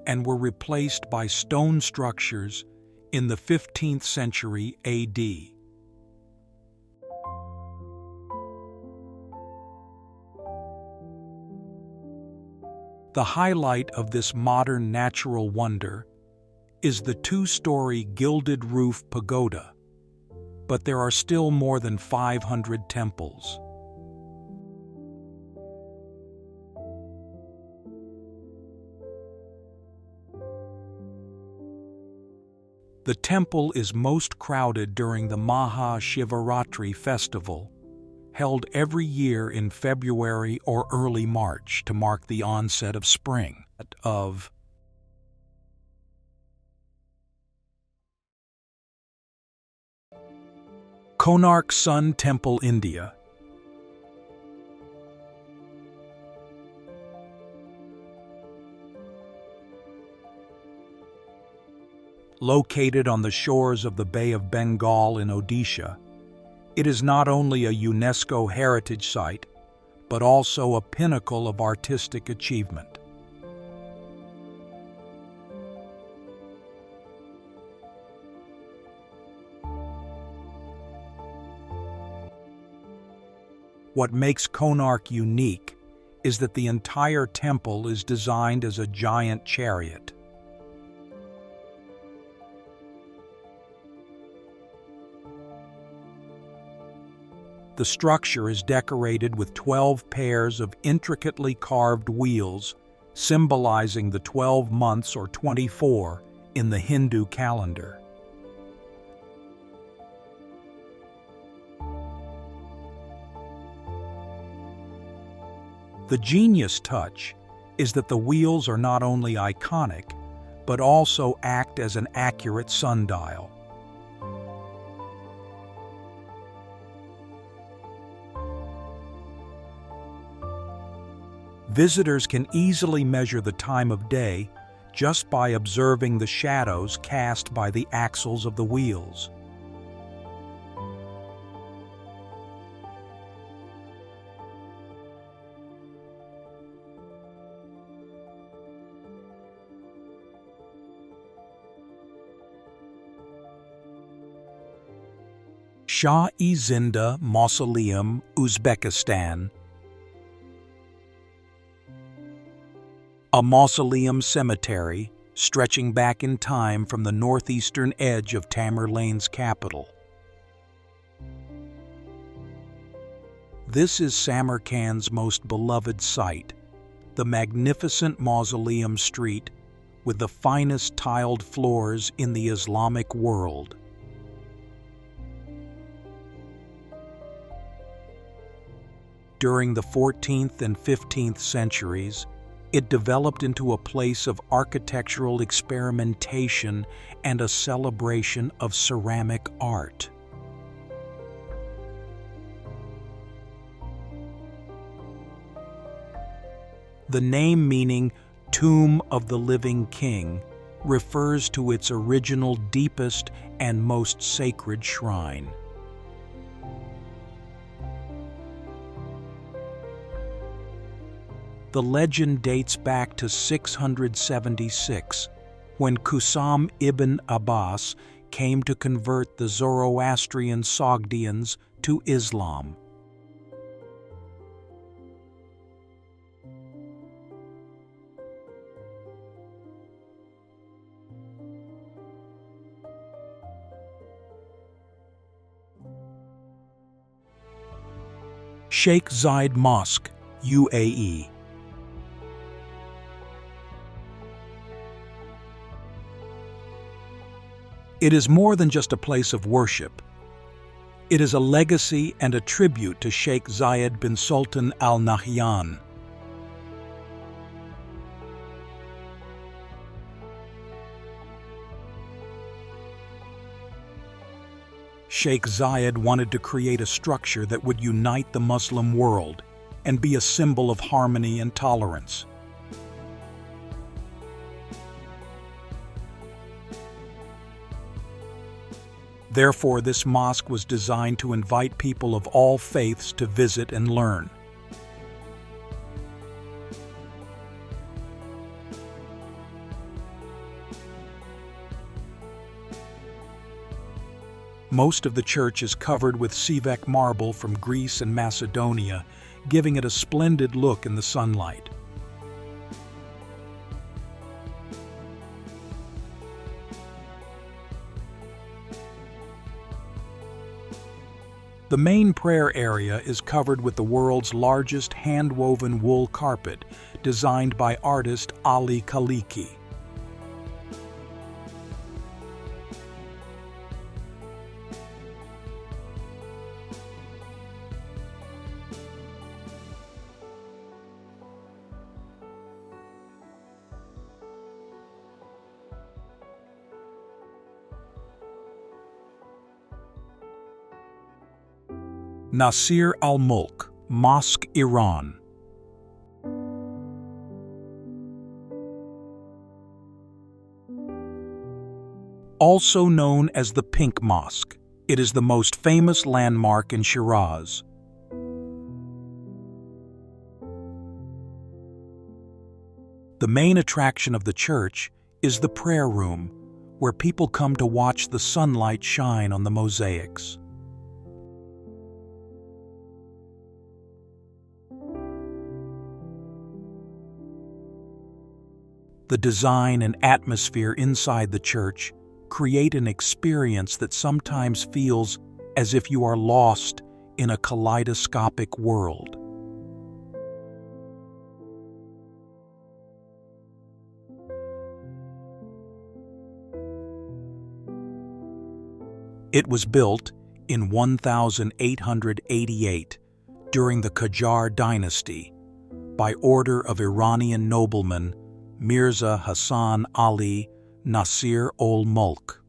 and were replaced by stone structures in the 15th century AD. The highlight of this modern natural wonder is the 2-story gilded roof pagoda, but there are still more than 500 temples. The temple is most crowded during the Maha Shivaratri festival, held every year in February or early March to mark the onset of spring. Konark Sun Temple, India. Located on the shores of the Bay of Bengal in Odisha, it is not only a UNESCO heritage site, but also a pinnacle of artistic achievement. What makes Konark unique is that the entire temple is designed as a giant chariot. The structure is decorated with 12 pairs of intricately carved wheels, symbolizing the 12 months or 24 in the Hindu calendar. The genius touch is that the wheels are not only iconic, but also act as an accurate sundial. Visitors can easily measure the time of day just by observing the shadows cast by the axles of the wheels. Shah-i-Zinda Mausoleum, Uzbekistan. A mausoleum cemetery stretching back in time from the northeastern edge of Tamerlane's capital. This is Samarkand's most beloved site, the magnificent mausoleum street with the finest tiled floors in the Islamic world. During the 14th and 15th centuries, it developed into a place of architectural experimentation and a celebration of ceramic art. The name, meaning Tomb of the Living King, refers to its original deepest and most sacred shrine. The legend dates back to 676, when Qusam ibn Abbas came to convert the Zoroastrian Sogdians to Islam. Sheikh Zayed Mosque, UAE. It is more than just a place of worship. It is a legacy and a tribute to Sheikh Zayed bin Sultan Al Nahyan. Sheikh Zayed wanted to create a structure that would unite the Muslim world and be a symbol of harmony and tolerance. Therefore, this mosque was designed to invite people of all faiths to visit and learn. Most of the church is covered with Sivek marble from Greece and Macedonia, giving it a splendid look in the sunlight. The main prayer area is covered with the world's largest hand-woven wool carpet, designed by artist Ali Khaliki. Nasir al-Mulk, Mosque, Iran. Also known as the Pink Mosque, it is the most famous landmark in Shiraz. The main attraction of the church is the prayer room, where people come to watch the sunlight shine on the mosaics. The design and atmosphere inside the church create an experience that sometimes feels as if you are lost in a kaleidoscopic world. It was built in 1888 during the Qajar dynasty by order of Iranian nobleman Mirza Hassan Ali Nasir al-Mulk.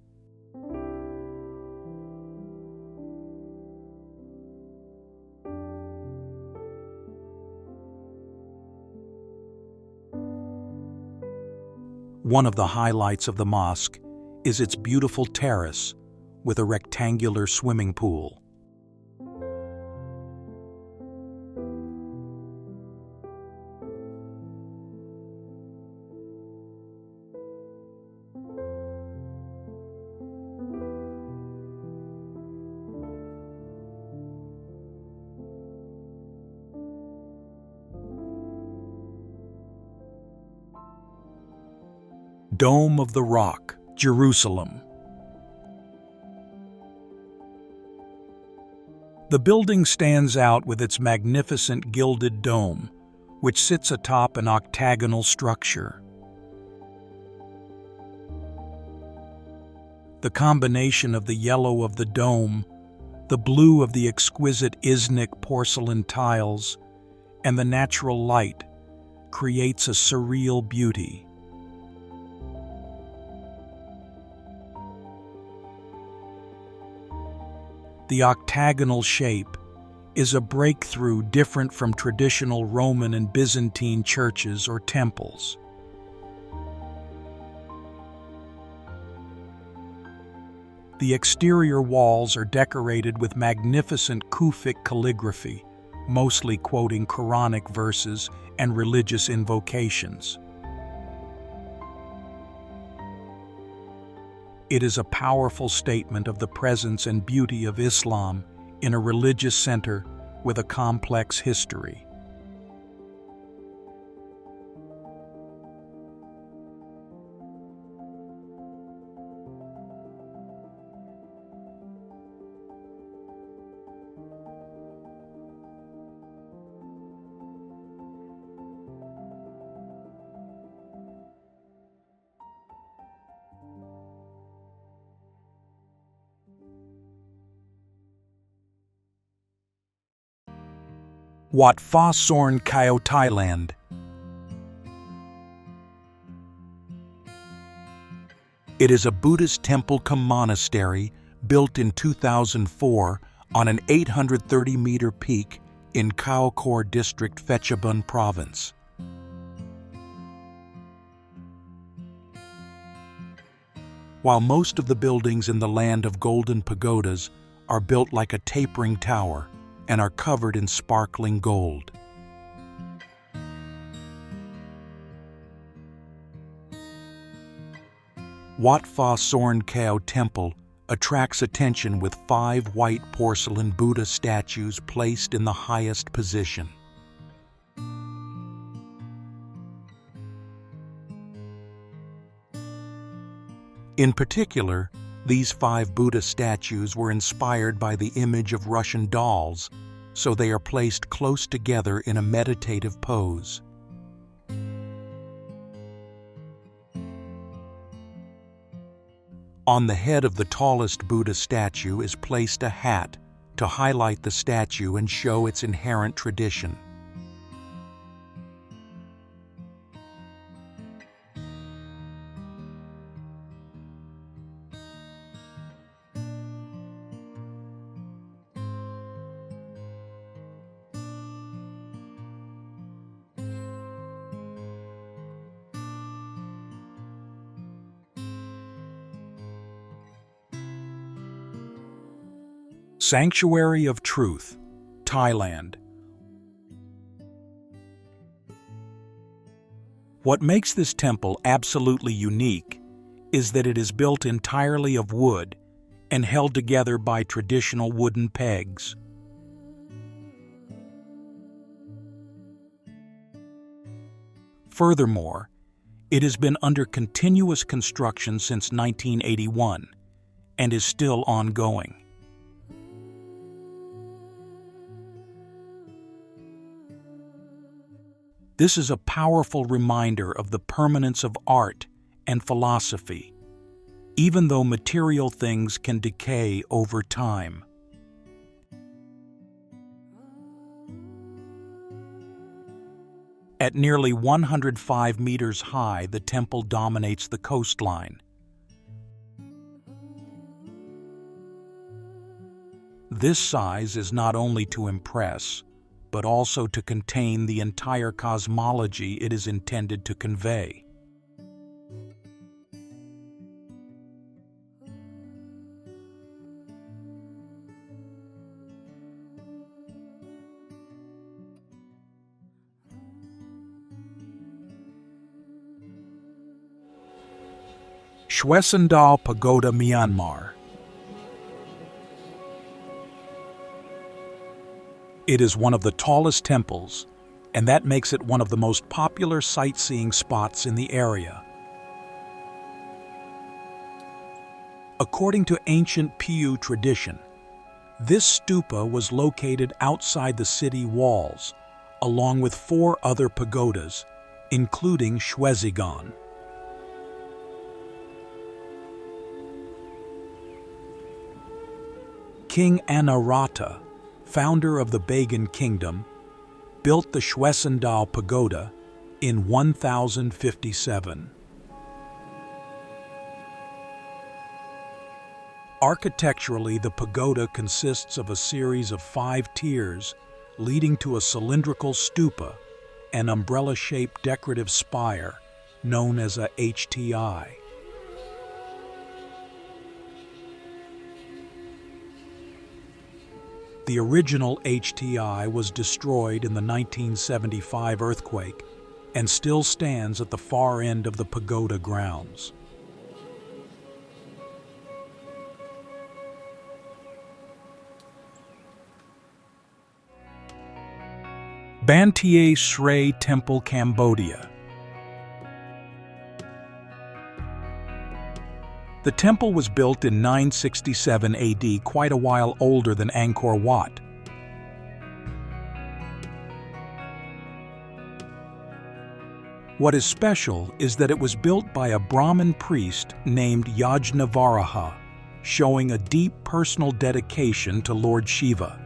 One of the highlights of the mosque is its beautiful terrace with a rectangular swimming pool. Dome of the Rock, Jerusalem. The building stands out with its magnificent gilded dome, which sits atop an octagonal structure. The combination of the yellow of the dome, the blue of the exquisite Iznik porcelain tiles, and the natural light creates a surreal beauty. The octagonal shape is a breakthrough different from traditional Roman and Byzantine churches or temples. The exterior walls are decorated with magnificent Kufic calligraphy, mostly quoting Quranic verses and religious invocations. It is a powerful statement of the presence and beauty of Islam in a religious center with a complex history. Wat Rong Khun, Kaew, Thailand. It is a Buddhist temple cum monastery built in 2004 on an 830-meter peak in Kaew District, Phetchabun Province. While most of the buildings in the land of golden pagodas are built like a tapering tower and are covered in sparkling gold. Wat Rong Khun Temple attracts attention with 5 white porcelain Buddha statues placed in the highest position. In particular, these 5 Buddha statues were inspired by the image of Russian dolls, so they are placed close together in a meditative pose. On the head of the tallest Buddha statue is placed a hat to highlight the statue and show its inherent tradition. Sanctuary of Truth, Thailand. What makes this temple absolutely unique is that it is built entirely of wood and held together by traditional wooden pegs. Furthermore, it has been under continuous construction since 1981 and is still ongoing. This is a powerful reminder of the permanence of art and philosophy, even though material things can decay over time. At nearly 105 meters high, the temple dominates the coastline. This size is not only to impress, but also to contain the entire cosmology it is intended to convey. Xieng Pagoda, Myanmar. It is one of the tallest temples, and that makes it one of the most popular sightseeing spots in the area. According to ancient Paew tradition, this stupa was located outside the city walls, along with 4 other pagodas, including Xieng. King Anarata, founder of the Bagan kingdom, built the Xieng Pagoda in 1057. Architecturally, the pagoda consists of a series of 5 tiers leading to a cylindrical stupa, an umbrella-shaped decorative spire known as a HTI. The original HTI was destroyed in the 1975 earthquake and still stands at the far end of the pagoda grounds. Ban Tie Srey Temple, Cambodia. The temple was built in 967 AD, quite a while older than Angkor Wat. What is special is that it was built by a Brahmin priest named Yajnavaraha, showing a deep personal dedication to Lord Shiva.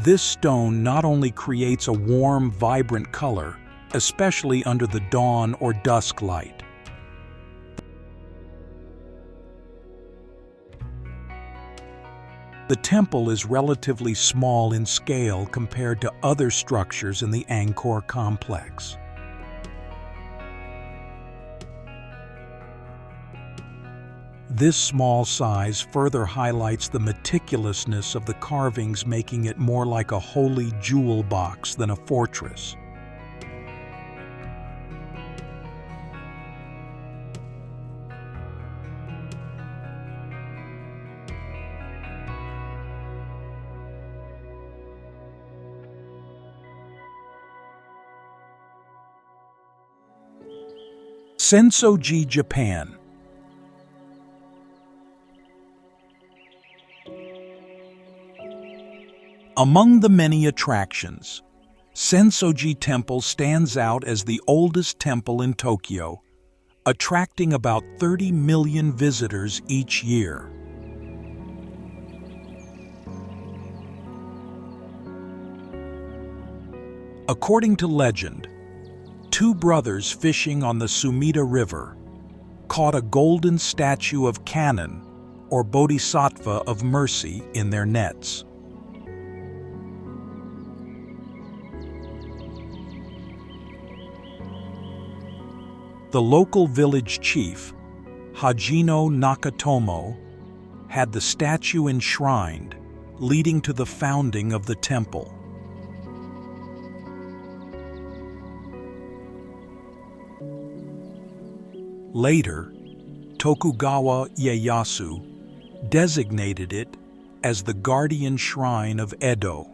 This stone not only creates a warm, vibrant color, especially under the dawn or dusk light. The temple is relatively small in scale compared to other structures in the Angkor complex. This small size further highlights the meticulousness of the carvings, making it more like a holy jewel box than a fortress. Senso-ji, Japan. Among the many attractions, Senso-ji Temple stands out as the oldest temple in Tokyo, attracting about 30 million visitors each year. According to legend, 2 brothers fishing on the Sumida River caught a golden statue of Kannon, or Bodhisattva of mercy, in their nets. The local village chief, Hajino Nakatomo, had the statue enshrined, leading to the founding of the temple. Later, Tokugawa Ieyasu designated it as the guardian shrine of Edo,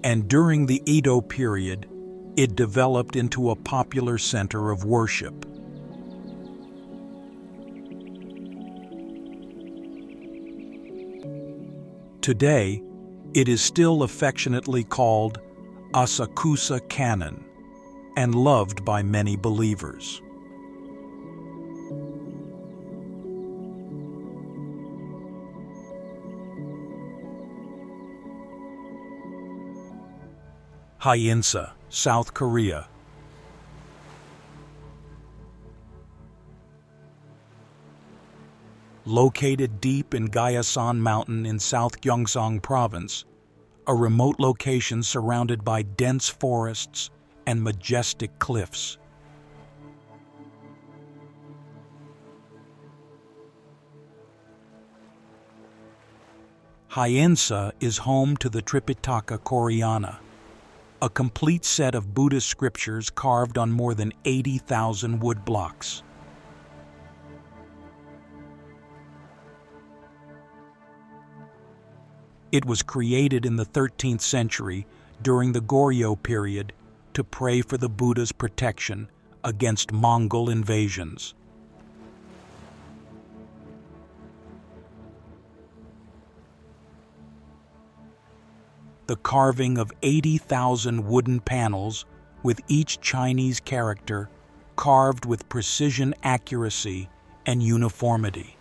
and during the Edo period, it developed into a popular center of worship. Today, it is still affectionately called Asakusa Kannon and loved by many believers. Haeinsa, South Korea. Located deep in Gyeosan Mountain in South Gyeongsang Province, a remote location surrounded by dense forests and majestic cliffs. Haeinsa is home to the Tripitaka Koreana, a complete set of Buddhist scriptures carved on more than 80,000 wood blocks. It was created in the 13th century during the Goryeo period to pray for the Buddha's protection against Mongol invasions. The carving of 80,000 wooden panels with each Chinese character carved with precision, accuracy, and uniformity.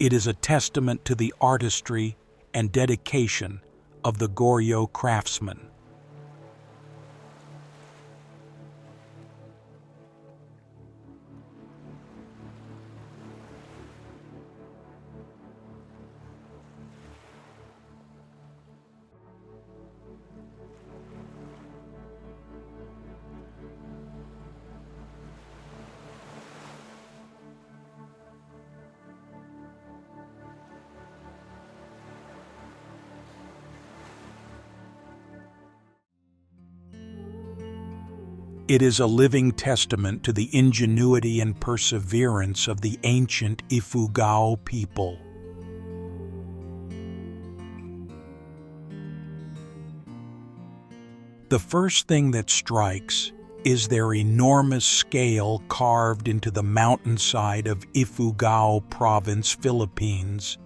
It is a testament to the artistry and dedication of the Goryeo craftsman. It is a living testament to the ingenuity and perseverance of the ancient Ifugao people. The first thing that strikes is their enormous scale carved into the mountainside of Ifugao Province, Philippines.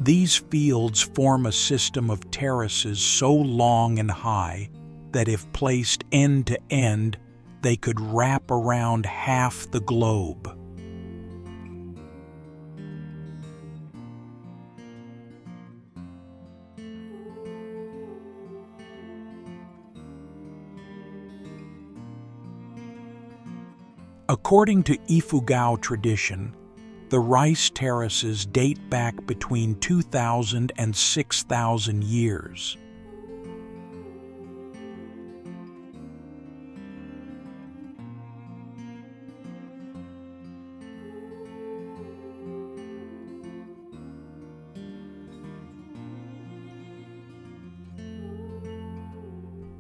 These fields form a system of terraces so long and high that if placed end to end, they could wrap around half the globe. According to Ifugao tradition, the rice terraces date back between 2,000 and 6,000 years.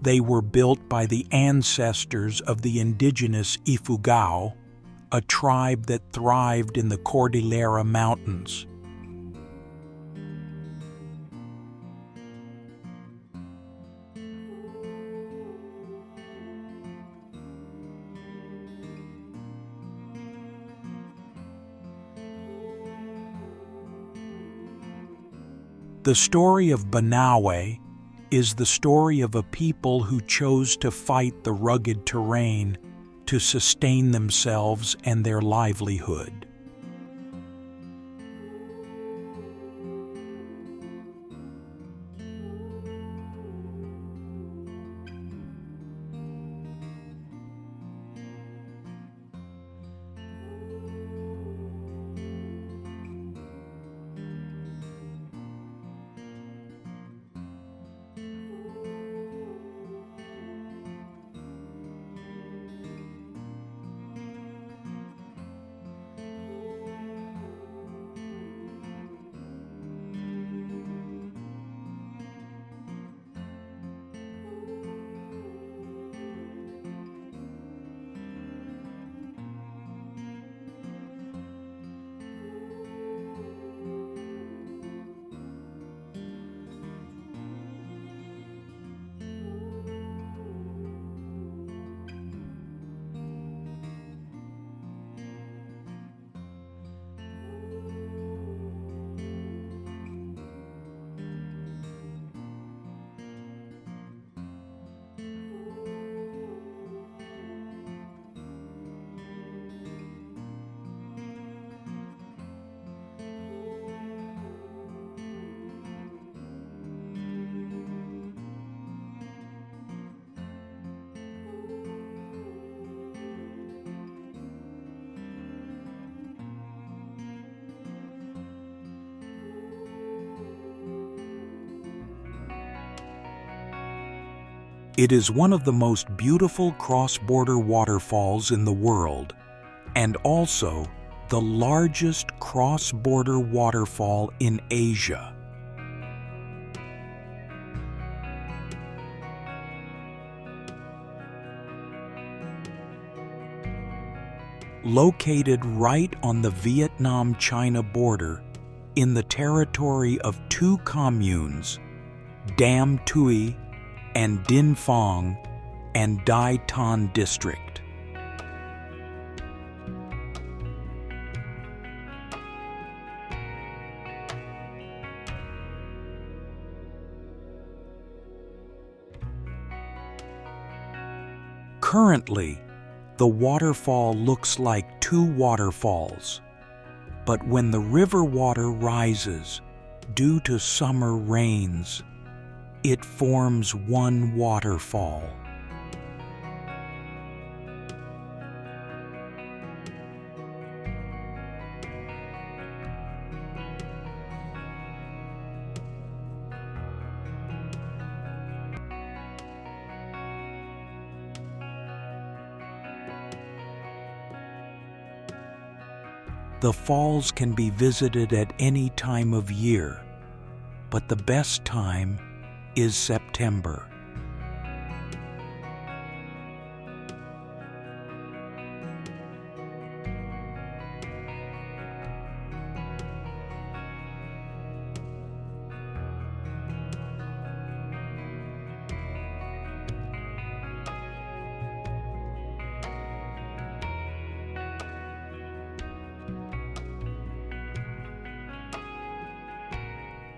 They were built by the ancestors of the indigenous Ifugao, a tribe that thrived in the Cordillera Mountains. The story of Banawe is the story of a people who chose to fight the rugged terrain to sustain themselves and their livelihood. It is one of the most beautiful cross-border waterfalls in the world, and also the largest cross-border waterfall in Asia. Located right on the Viet Nam-China border, in the territory of two communes, Dam Tui and Din Phong and Dai Tan district. Currently, the waterfall looks like two waterfalls, but when the river water rises due to summer rains, it forms one waterfall. The falls can be visited at any time of year, but the best time is September.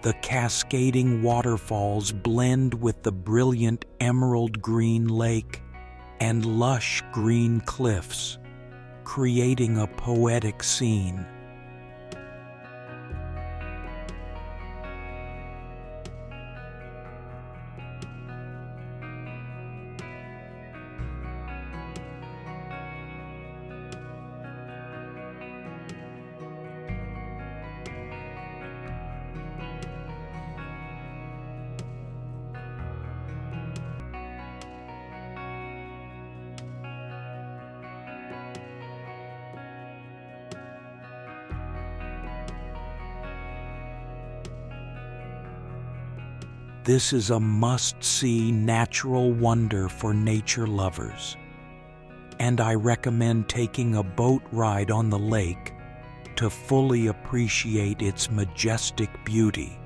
The cascading waterfalls blend with the brilliant emerald green lake and lush green cliffs, creating a poetic scene. This is a must-see natural wonder for nature lovers, and I recommend taking a boat ride on the lake to fully appreciate its majestic beauty.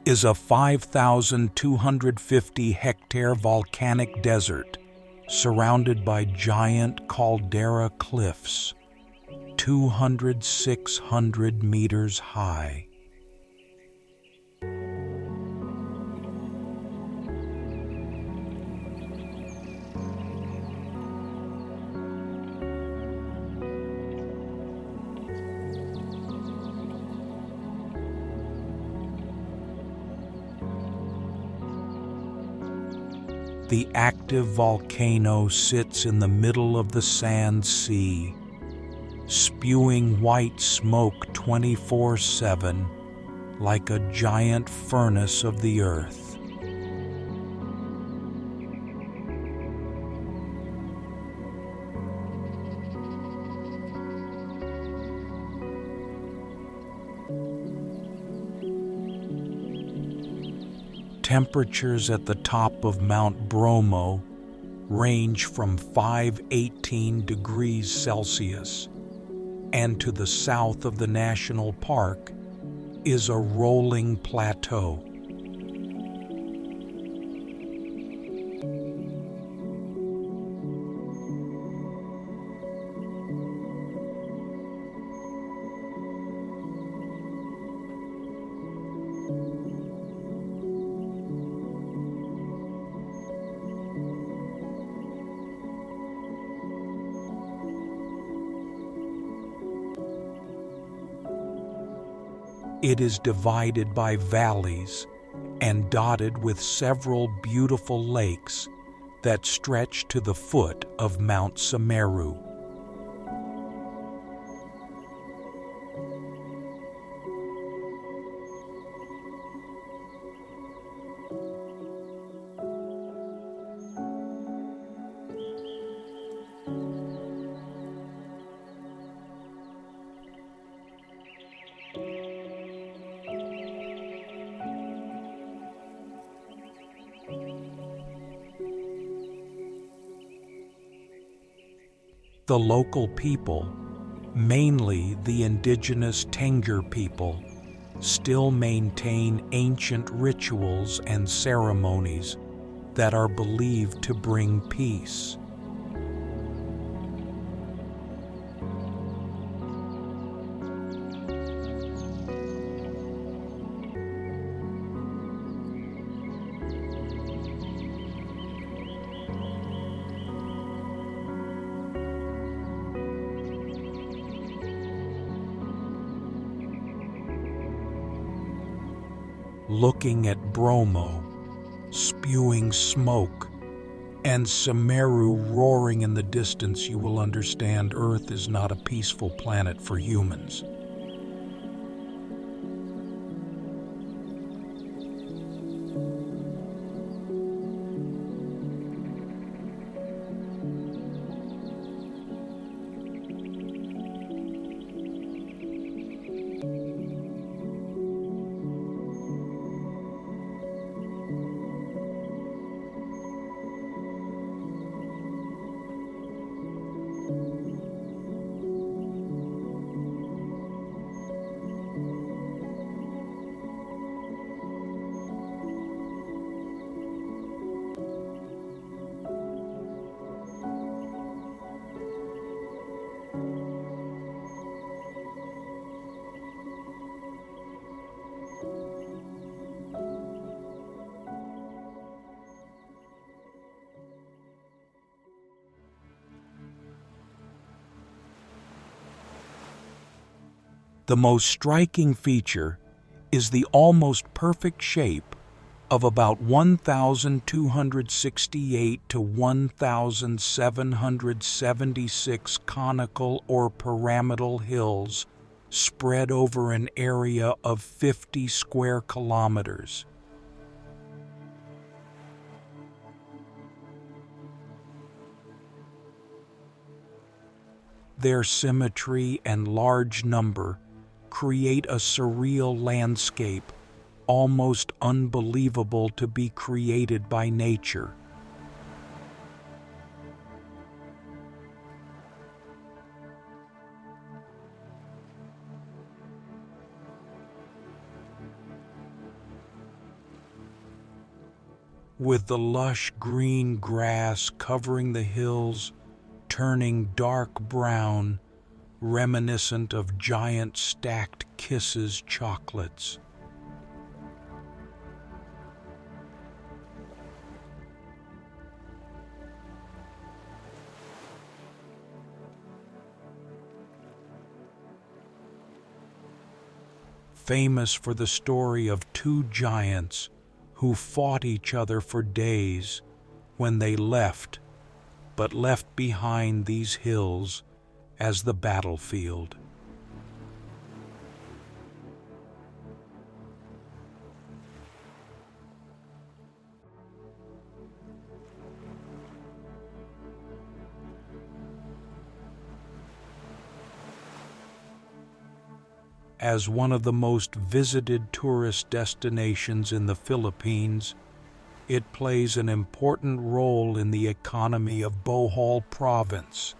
Is a 5,250-hectare volcanic desert surrounded by giant caldera cliffs, 600 meters high. The active volcano sits in the middle of the sand sea, spewing white smoke 24/7 like a giant furnace of the earth. Temperatures at the top of Mount Bromo range from 518 degrees Celsius, and to the south of the national park is a rolling plateau. It is divided by valleys and dotted with several beautiful lakes that stretch to the foot of Mount Semeru. The local people, mainly the indigenous Tengger people, still maintain ancient rituals and ceremonies that are believed to bring peace. Looking at Bromo, spewing smoke, and Semeru roaring in the distance, you will understand Earth is not a peaceful planet for humans. The most striking feature is the almost perfect shape of about 1,268 to 1,776 conical or pyramidal hills spread over an area of 50 square kilometers. Their symmetry and large number create a surreal landscape, almost unbelievable to be created by nature. With the lush green grass covering the hills, turning dark brown, reminiscent of giant stacked kisses chocolates. Famous for the story of two giants who fought each other for days when they left behind these hills as the battlefield. As one of the most visited tourist destinations in the Philippines, it plays an important role in the economy of Bohol Province.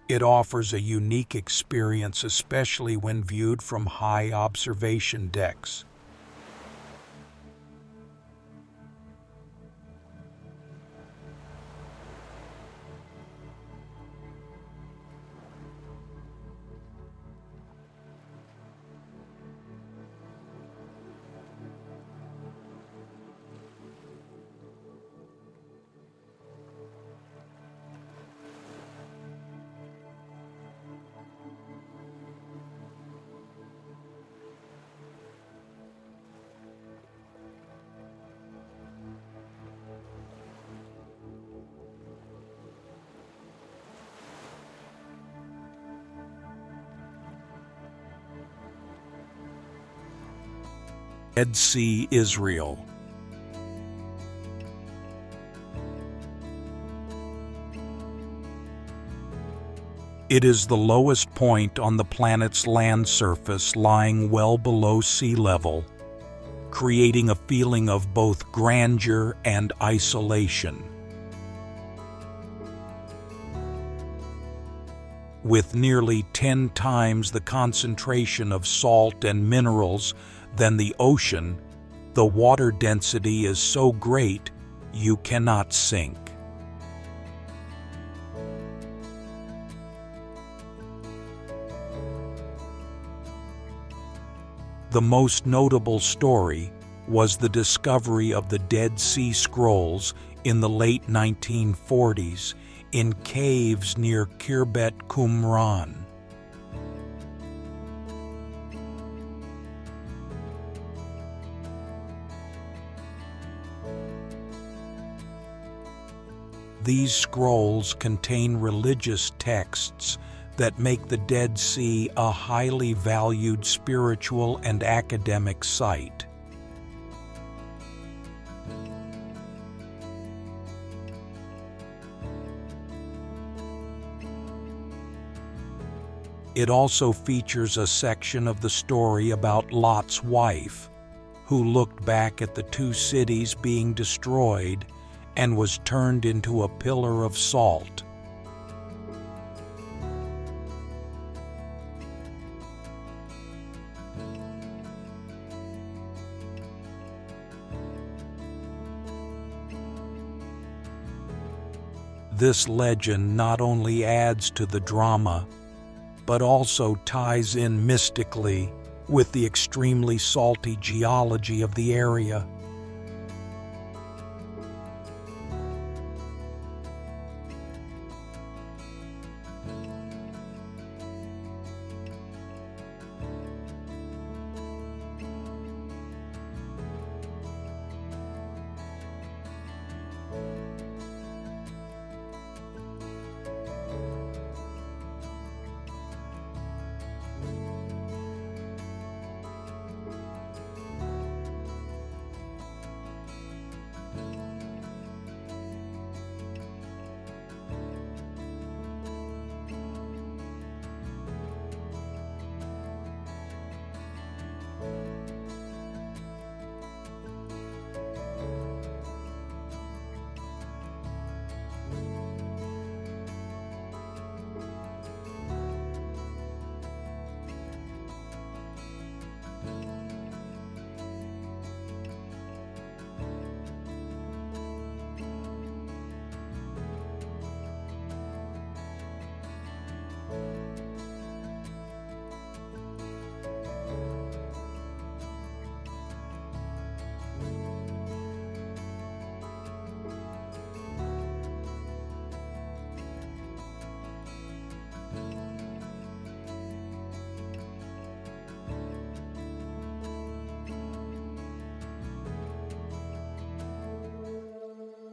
It offers a unique experience, especially when viewed from high observation decks. Dead Sea, Israel. It is the lowest point on the planet's land surface, lying well below sea level, creating a feeling of both grandeur and isolation. With nearly 10 times the concentration of salt and minerals than the ocean, the water density is so great you cannot sink. The most notable story was the discovery of the Dead Sea Scrolls in the late 1940s in caves near Khirbet Qumran. These scrolls contain religious texts that make the Dead Sea a highly valued spiritual and academic site. It also features a section of the story about Lot's wife, who looked back at the two cities being destroyed and was turned into a pillar of salt. This legend not only adds to the drama, but also ties in mystically with the extremely salty geology of the area.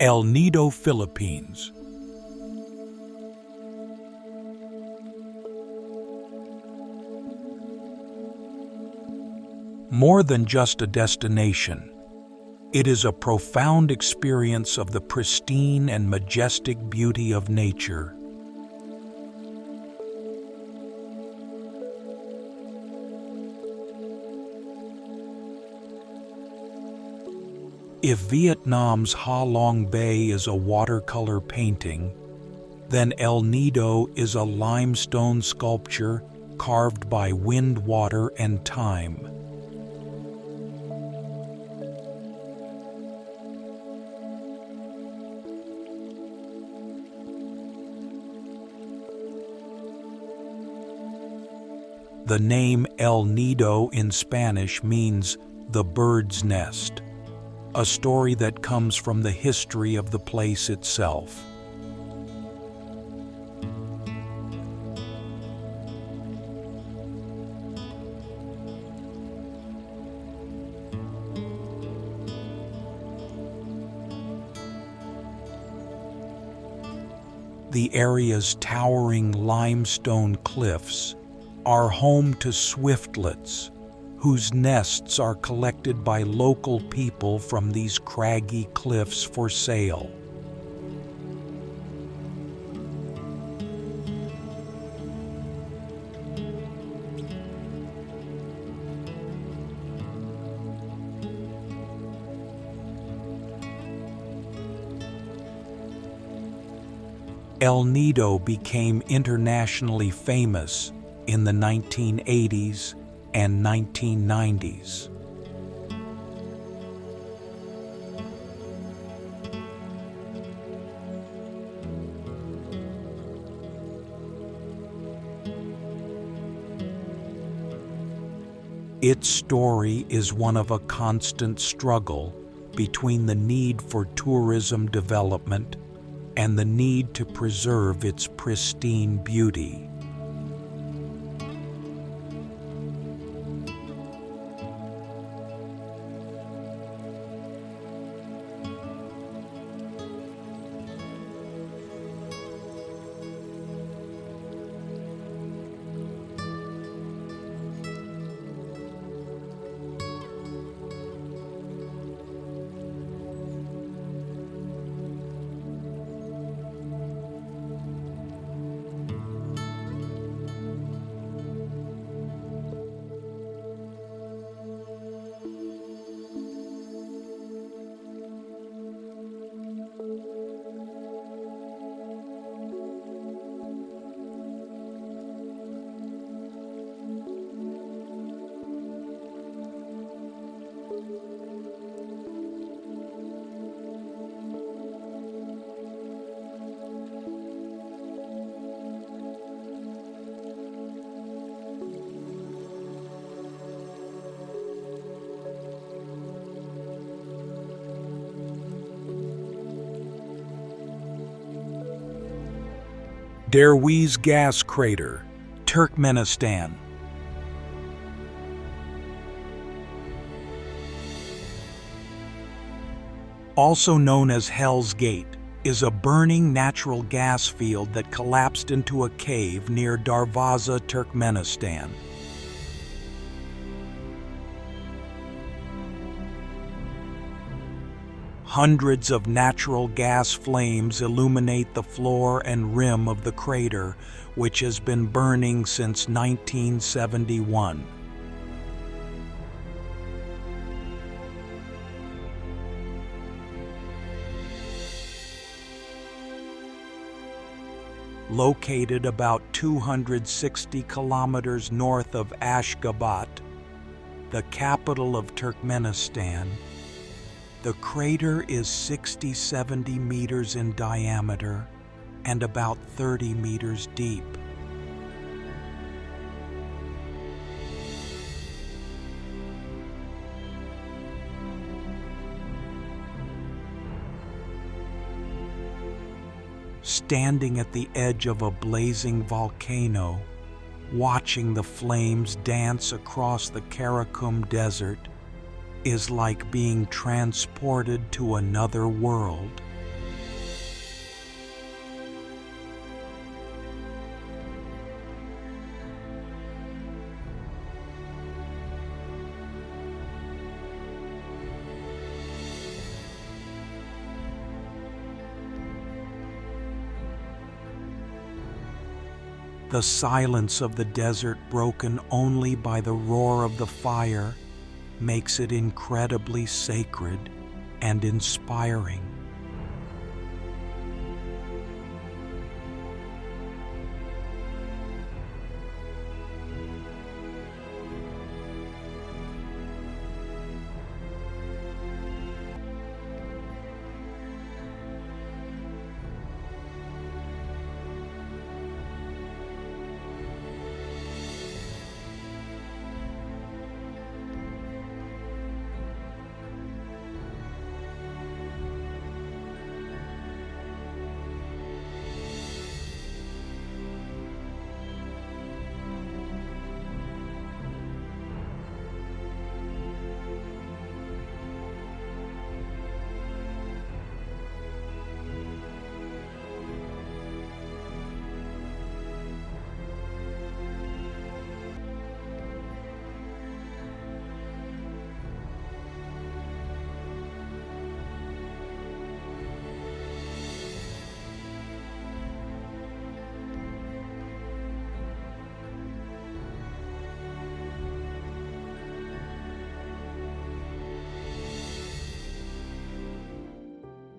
El Nido, Philippines. More than just a destination, it is a profound experience of the pristine and majestic beauty of nature. If Vietnam's Ha Long Bay is a watercolor painting, then El Nido is a limestone sculpture carved by wind, water, and time. The name El Nido in Spanish means the bird's nest, a story that comes from the history of the place itself. The area's towering limestone cliffs are home to swiftlets, whose nests are collected by local people from these craggy cliffs for sale. El Nido became internationally famous in the 1980s and 1990s. Its story is one of a constant struggle between the need for tourism development and the need to preserve its pristine beauty. Derwiz Gas Crater, Turkmenistan. Also known as Hell's Gate, is a burning natural gas field that collapsed into a cave near Darvaza, Turkmenistan. Hundreds of natural gas flames illuminate the floor and rim of the crater, which has been burning since 1971. Located about 260 kilometers north of Ashgabat, the capital of Turkmenistan, the crater is 60-70 meters in diameter and about 30 meters deep. Standing at the edge of a blazing volcano, watching the flames dance across the Karakum Desert is like being transported to another world. The silence of the desert, broken only by the roar of the fire, makes it incredibly sacred and inspiring.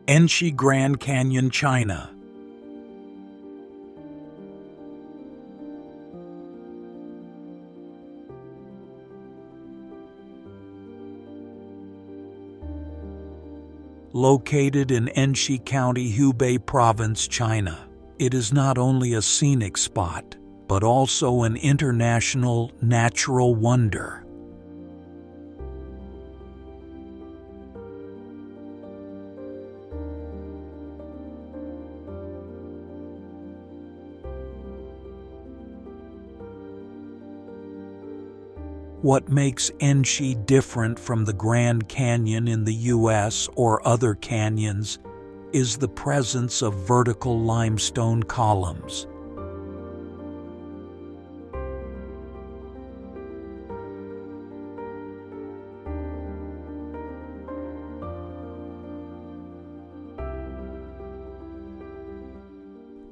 Enshi Grand Canyon, China. Located in Enshi County, Hubei Province, China, it is not only a scenic spot, but also an international natural wonder. What makes Enshi different from the Grand Canyon in the U.S. or other canyons is the presence of vertical limestone columns.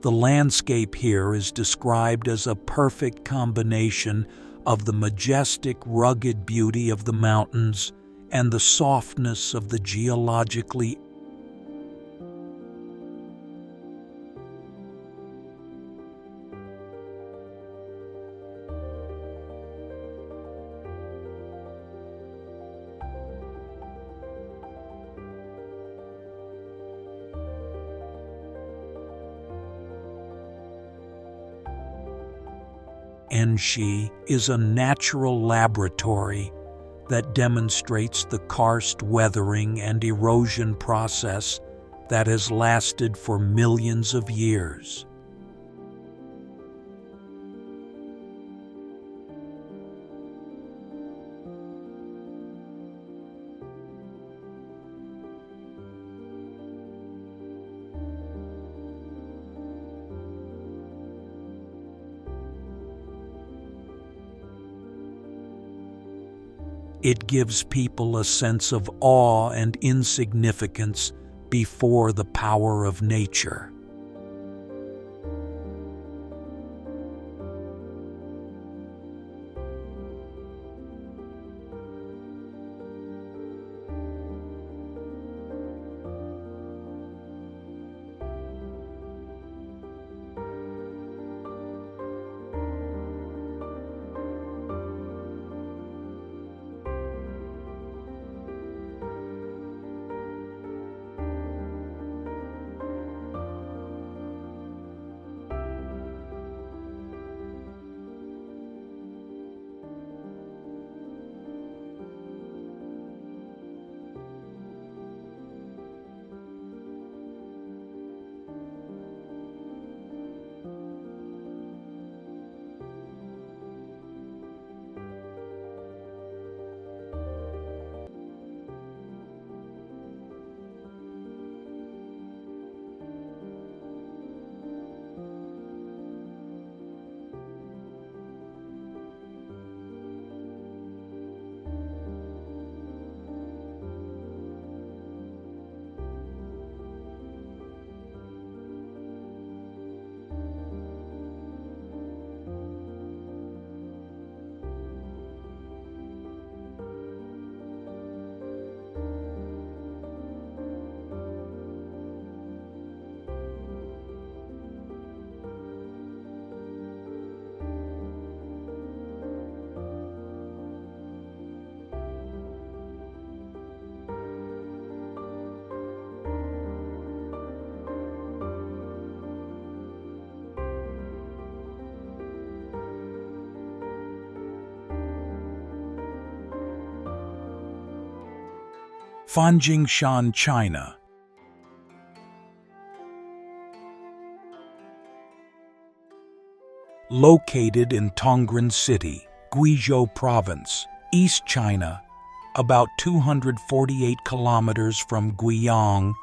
The landscape here is described as a perfect combination of the majestic, rugged beauty of the mountains and the softness of the geologically Enshi is a natural laboratory that demonstrates the karst weathering and erosion process that has lasted for millions of years. It gives people a sense of awe and insignificance before the power of nature. Fanjingshan, China. Located in Tongren City, Guizhou Province, East China, about 248 kilometers from Guiyang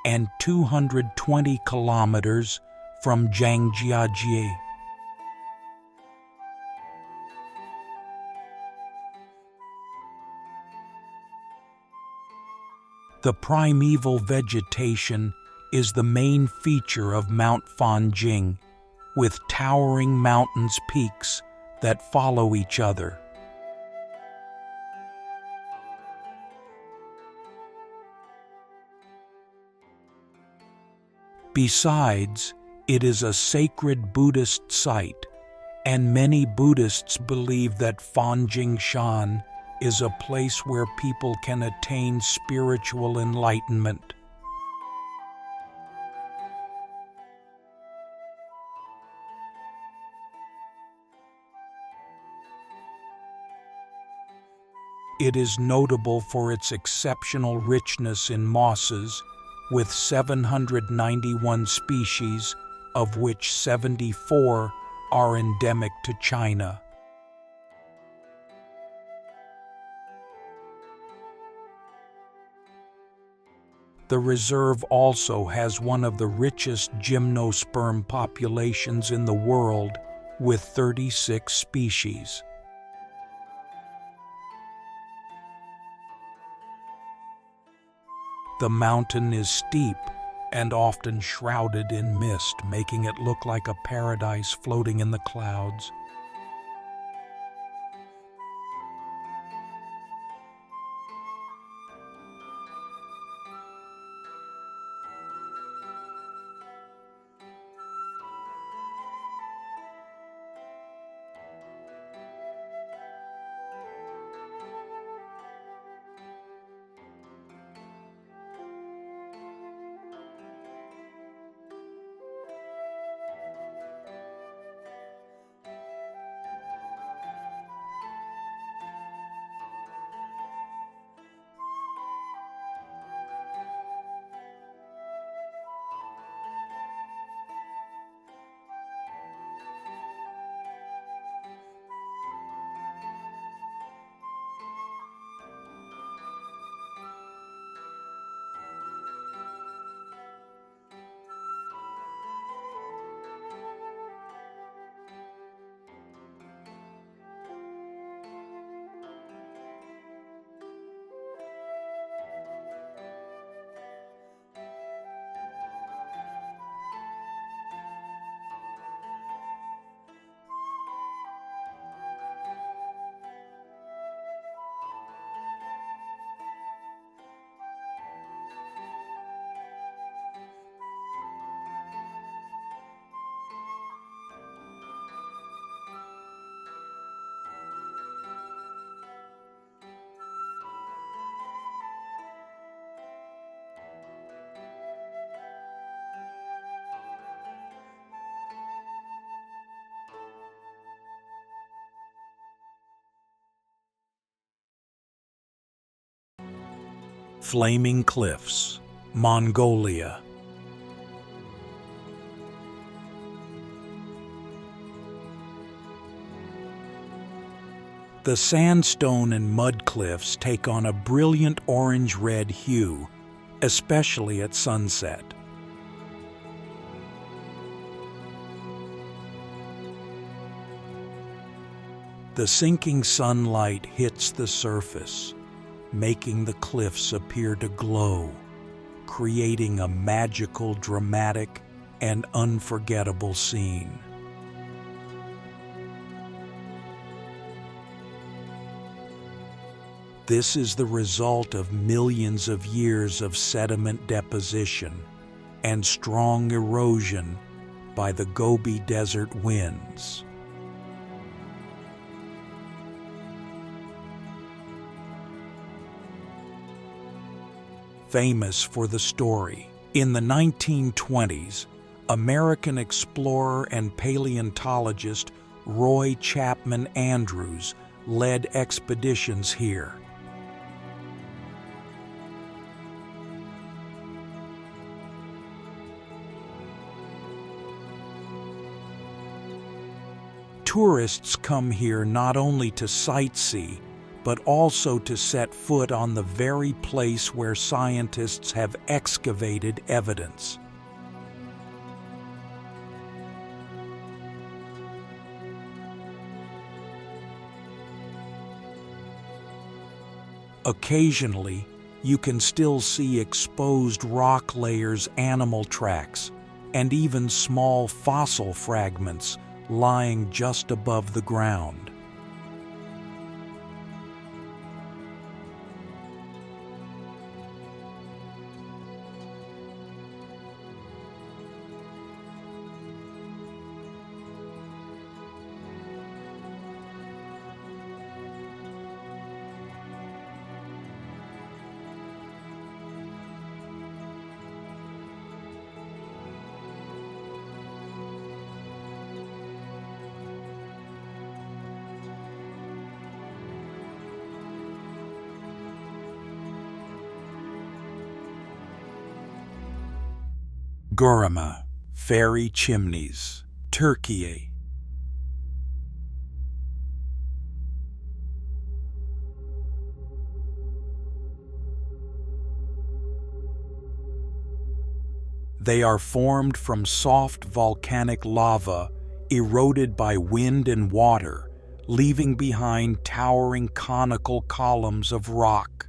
and 220 kilometers from Zhangjiajie. The primeval vegetation is the main feature of Mount Fanjing, with towering mountains peaks that follow each other. Besides, it is a sacred Buddhist site, and many Buddhists believe that Fanjingshan is a place where people can attain spiritual enlightenment. It is notable for its exceptional richness in mosses, with 791 species, of which 74 are endemic to China. The reserve also has one of the richest gymnosperm populations in the world, with 36 species. The mountain is steep and often shrouded in mist, making it look like a paradise floating in the clouds. Flaming Cliffs, Mongolia. The sandstone and mud cliffs take on a brilliant orange-red hue, especially at sunset. The sinking sunlight hits the surface, making the cliffs appear to glow, creating a magical, dramatic, and unforgettable scene. This is the result of millions of years of sediment deposition and strong erosion by the Gobi Desert winds. Famous for the story, in the 1920s, American explorer and paleontologist Roy Chapman Andrews led expeditions here. Tourists come here not only to sightsee, but also to set foot on the very place where scientists have excavated evidence. Occasionally, you can still see exposed rock layers, animal tracks, and even small fossil fragments lying just above the ground. Gurama, fairy chimneys, Turkey. They are formed from soft volcanic lava eroded by wind and water, leaving behind towering conical columns of rock.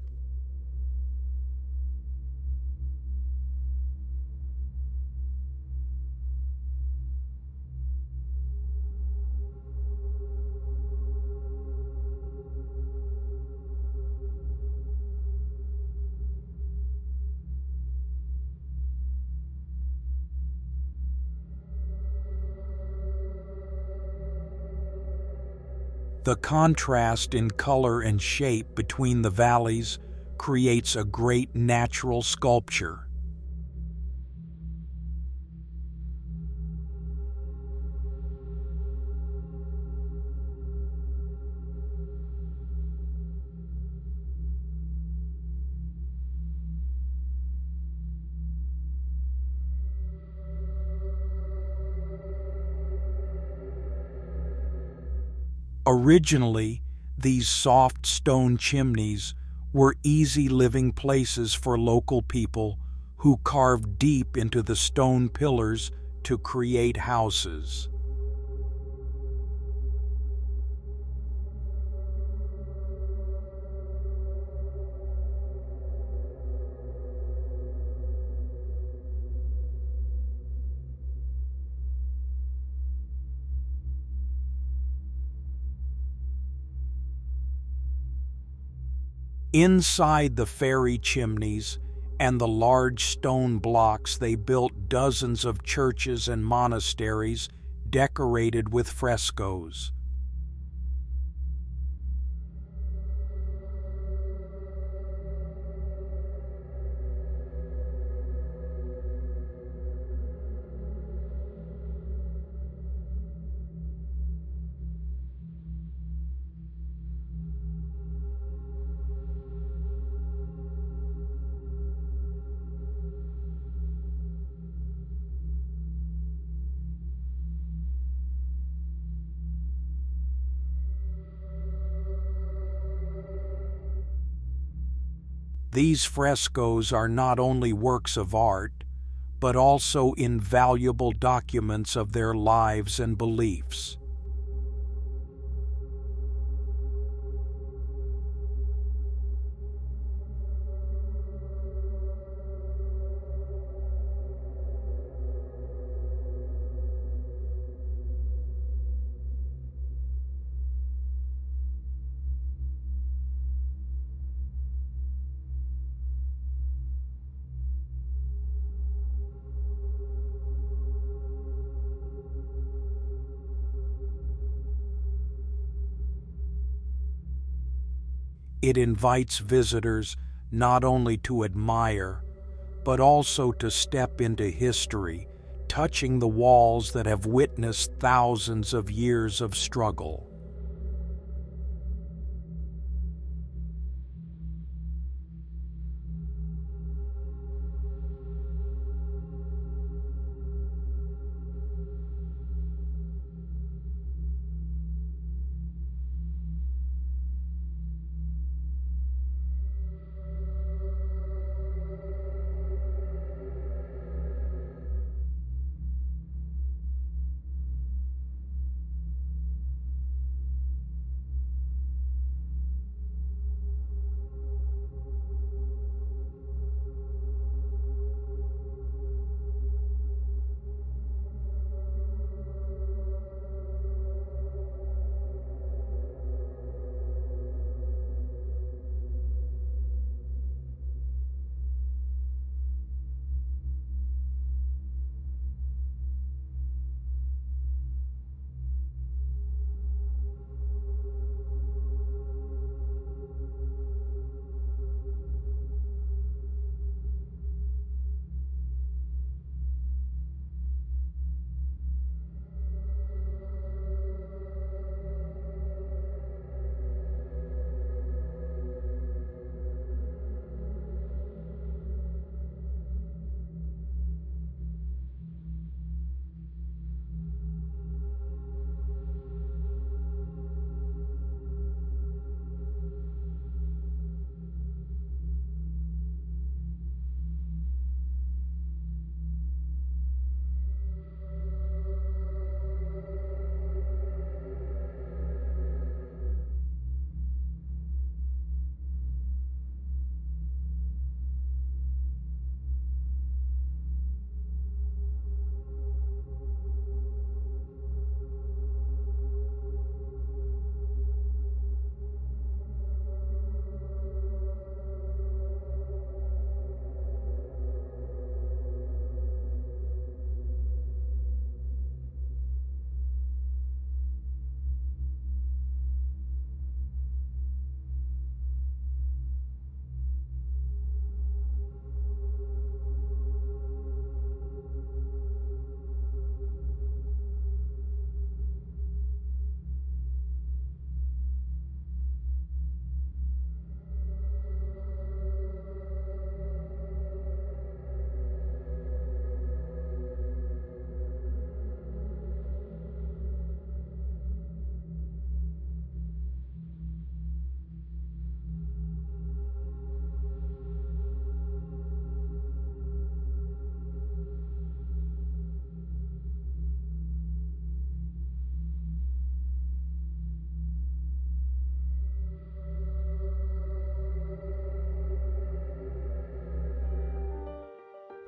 The contrast in color and shape between the valleys creates a great natural sculpture. Originally, these soft stone chimneys were easy living places for local people who carved deep into the stone pillars to create houses. Inside the fairy chimneys and the large stone blocks, they built dozens of churches and monasteries decorated with frescoes. These frescoes are not only works of art, but also invaluable documents of their lives and beliefs. It invites visitors not only to admire, but also to step into history, touching the walls that have witnessed thousands of years of struggle.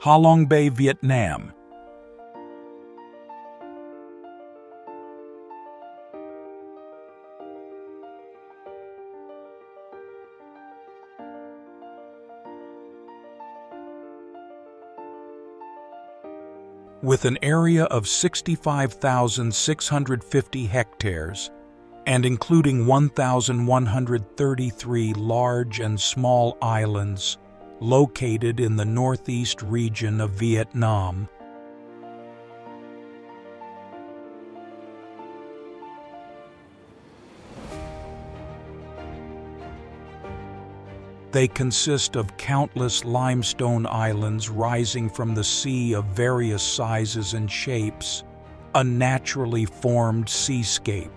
Ha Long Bay, Viet Nam. With an area of 65,650 hectares and including 1,133 large and small islands located in the northeast region of Vietnam. They consist of countless limestone islands rising from the sea of various sizes and shapes, a naturally formed seascape.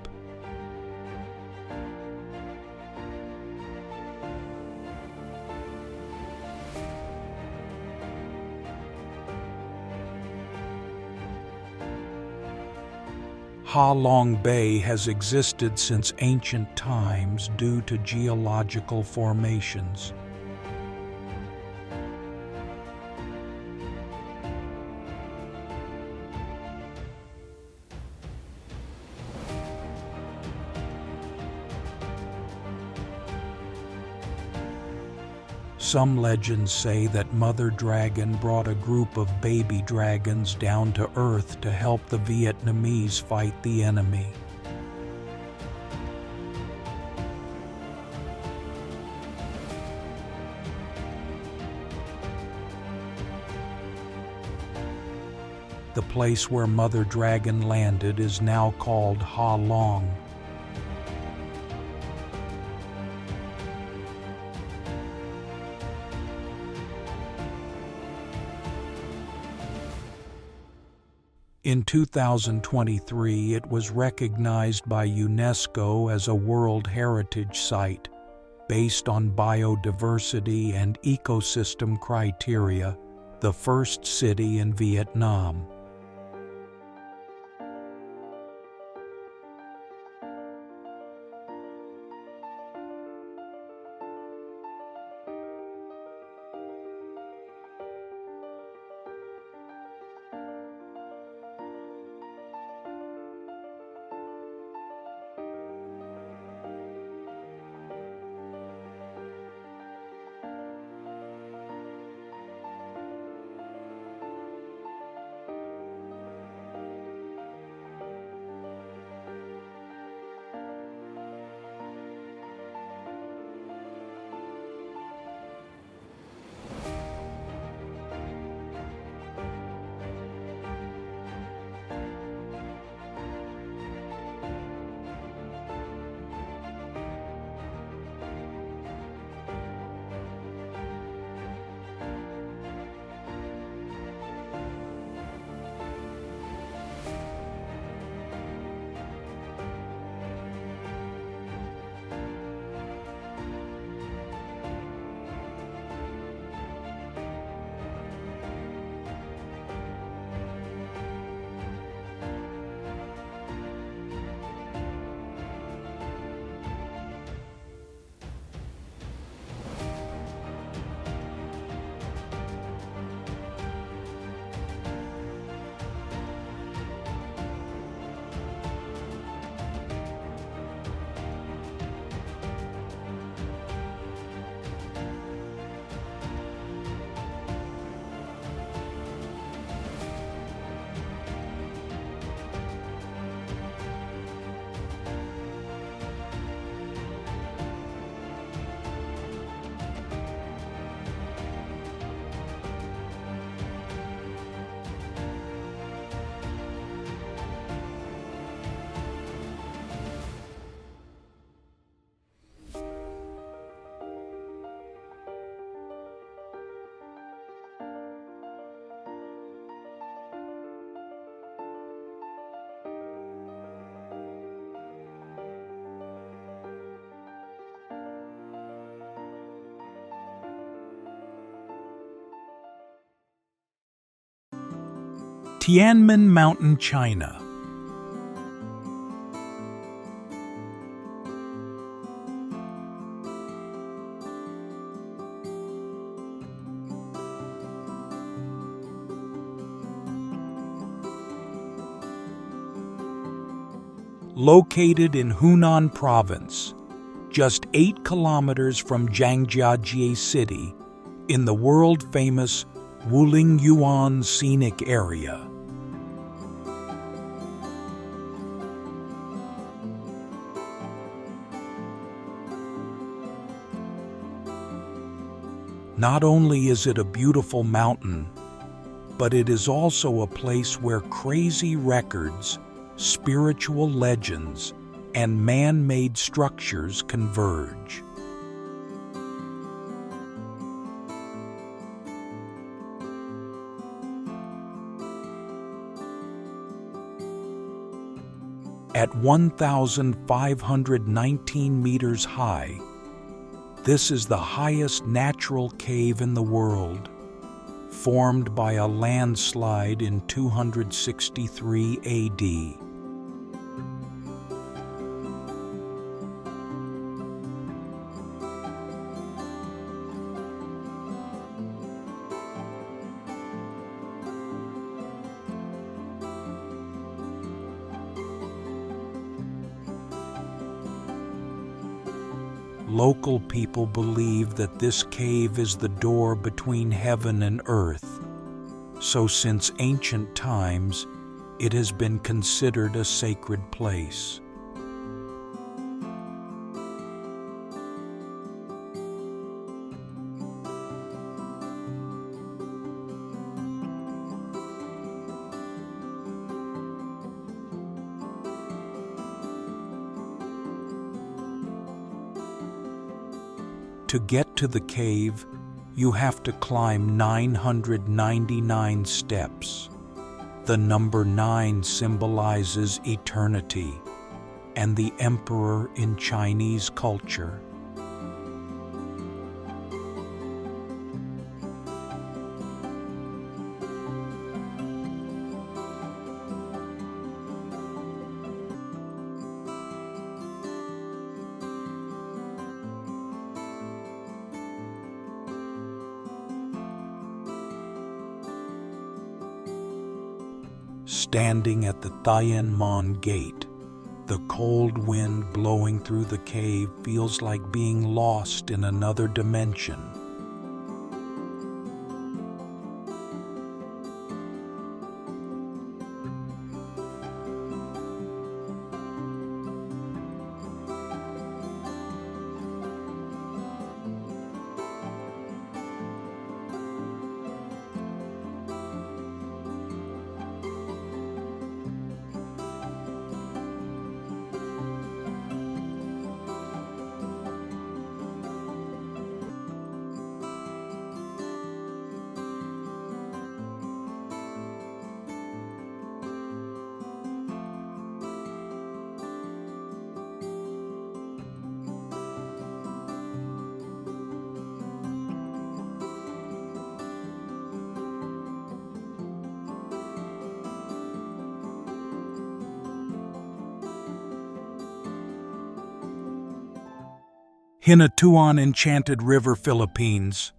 Ha Long Bay has existed since ancient times due to geological formations. Some legends say that Mother Dragon brought a group of baby dragons down to Earth to help the Vietnamese fight the enemy. The place where Mother Dragon landed is now called Ha Long. In 2023, it was recognized by UNESCO as a World Heritage Site based on biodiversity and ecosystem criteria, the first city in Vietnam. Tianmen Mountain, China. Located in Hunan Province, just 8 kilometers from Zhangjiajie City, in the world-famous Wulingyuan Scenic Area. Not only is it a beautiful mountain, but it is also a place where crazy records, spiritual legends, and man-made structures converge. At 1,519 meters high, this is the highest natural cave in the world, formed by a landslide in 263 AD. Local people believe that this cave is the door between heaven and earth, so since ancient times, it has been considered a sacred place. To get to the cave, you have to climb 999 steps. The number 9 symbolizes eternity and the emperor in Chinese culture. Standing at the Thian Mon Gate, the cold wind blowing through the cave feels like being lost in another dimension. Hinatuan Enchanted River, Philippines.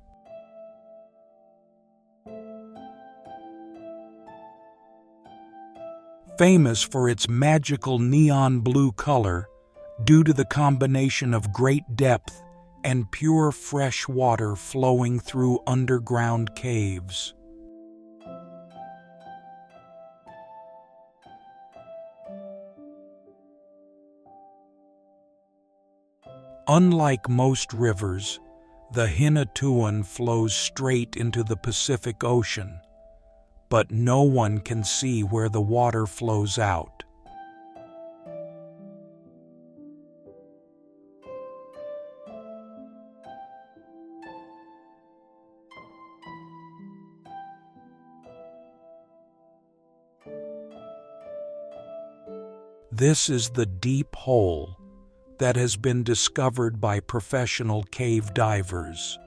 Famous for its magical neon blue color due to the combination of great depth and pure fresh water flowing through underground caves. Unlike most rivers, the Hinatuan flows straight into the Pacific Ocean, but no one can see where the water flows out. This is the deep hole that has been discovered by professional cave divers.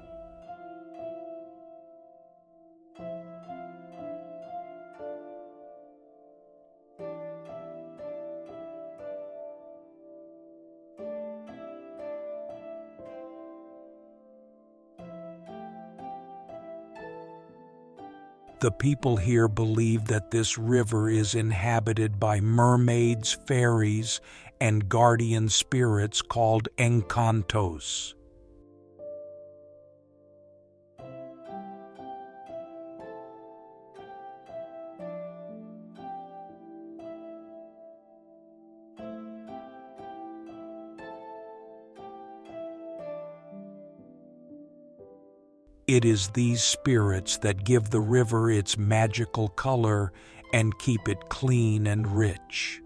The people here believe that this river is inhabited by mermaids, fairies, and guardian spirits called encantos. It is these spirits that give the river its magical color and keep it clean and rich.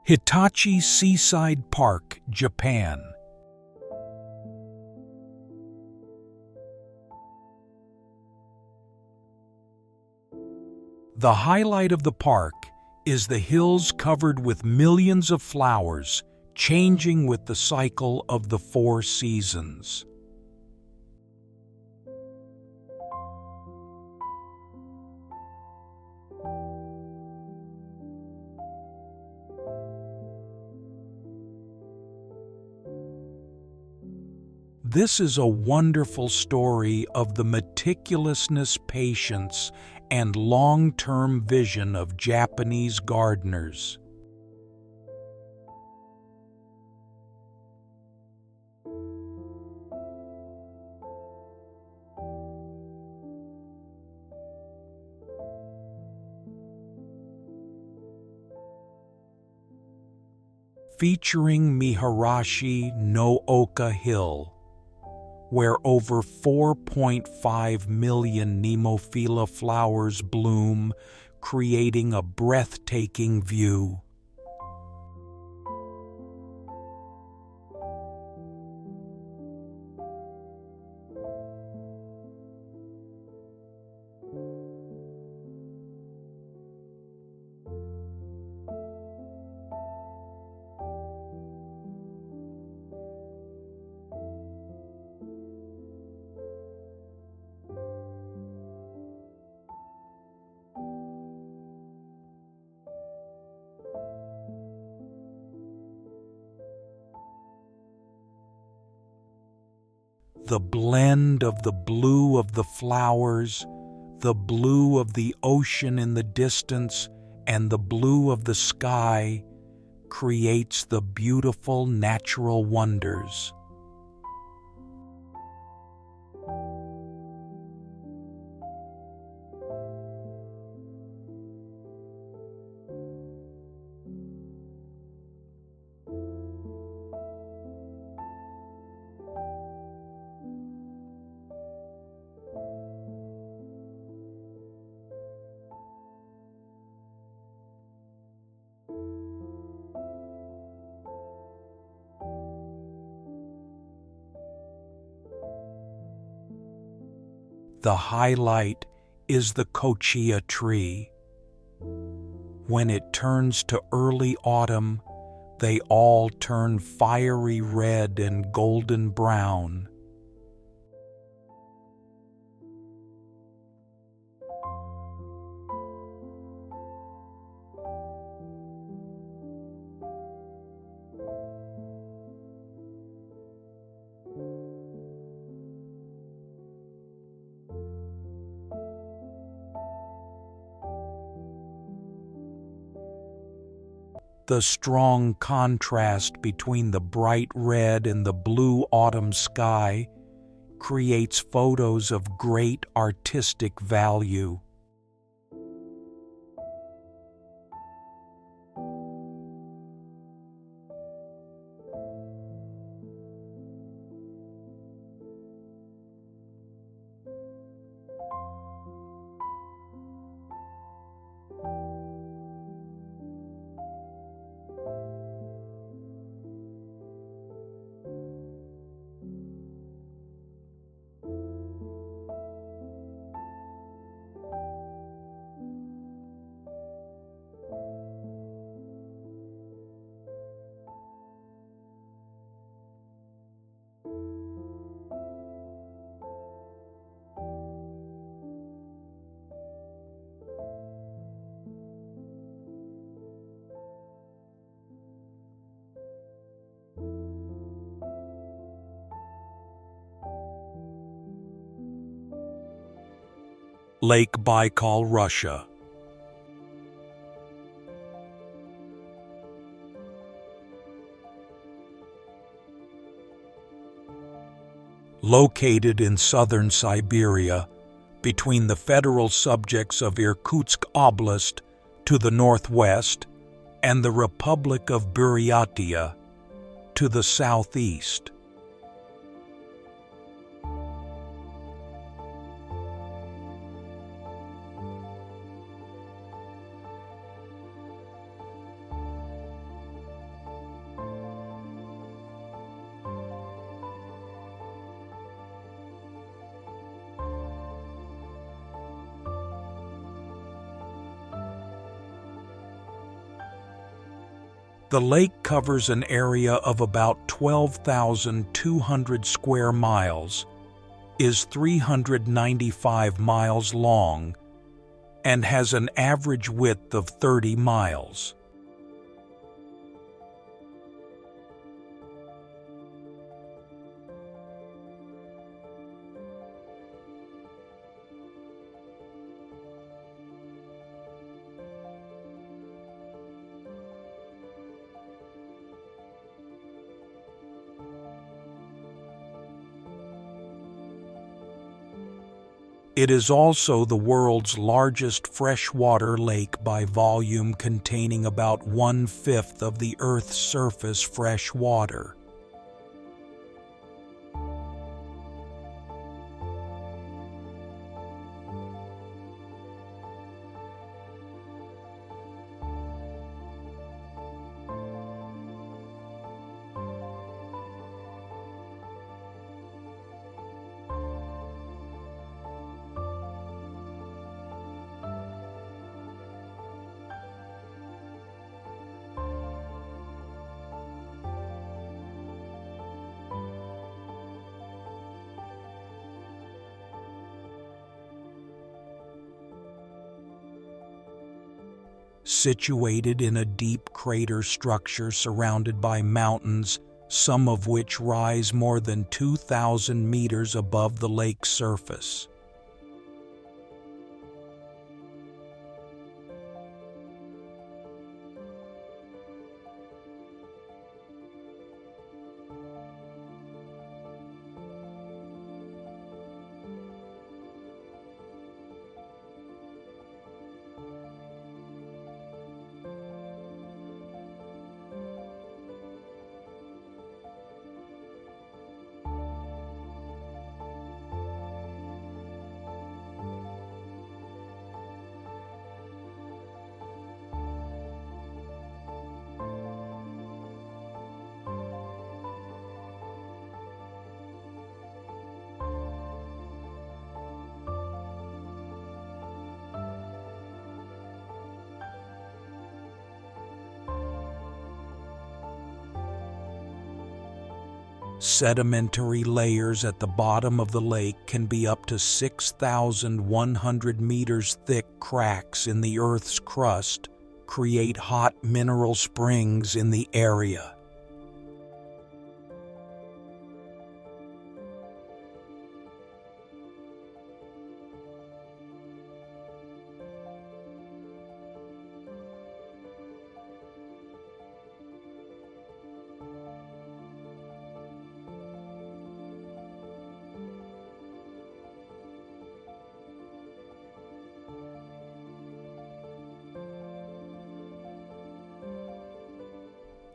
Hitachi Seaside Park, Japan. The highlight of the park is the hills covered with millions of flowers, changing with the cycle of the 4 seasons. This is a wonderful story of the meticulousness, patience, and long-term vision of Japanese gardeners. featuring Miharashi no Oka Hill, where over 4.5 million Nemophila flowers bloom, creating a breathtaking view. The blend of the blue of the flowers, the blue of the ocean in the distance, and the blue of the sky creates the beautiful natural wonders. The highlight is the kochia tree. When it turns to early autumn, they all turn fiery red and golden brown. The strong contrast between the bright red and the blue autumn sky creates photos of great artistic value. Lake Baikal, Russia. Located in southern Siberia, between the federal subjects of Irkutsk Oblast to the northwest and the Republic of Buryatia to the southeast. The lake covers an area of about 12,200 square miles, is 395 miles long, and has an average width of 30 miles. It is also the world's largest freshwater lake by volume, containing about 1/5 of the Earth's surface fresh water. Situated in a deep crater structure surrounded by mountains, some of which rise more than 2,000 meters above the lake's surface. Sedimentary layers at the bottom of the lake can be up to 6,100 meters thick. Cracks in the Earth's crust create hot mineral springs in the area.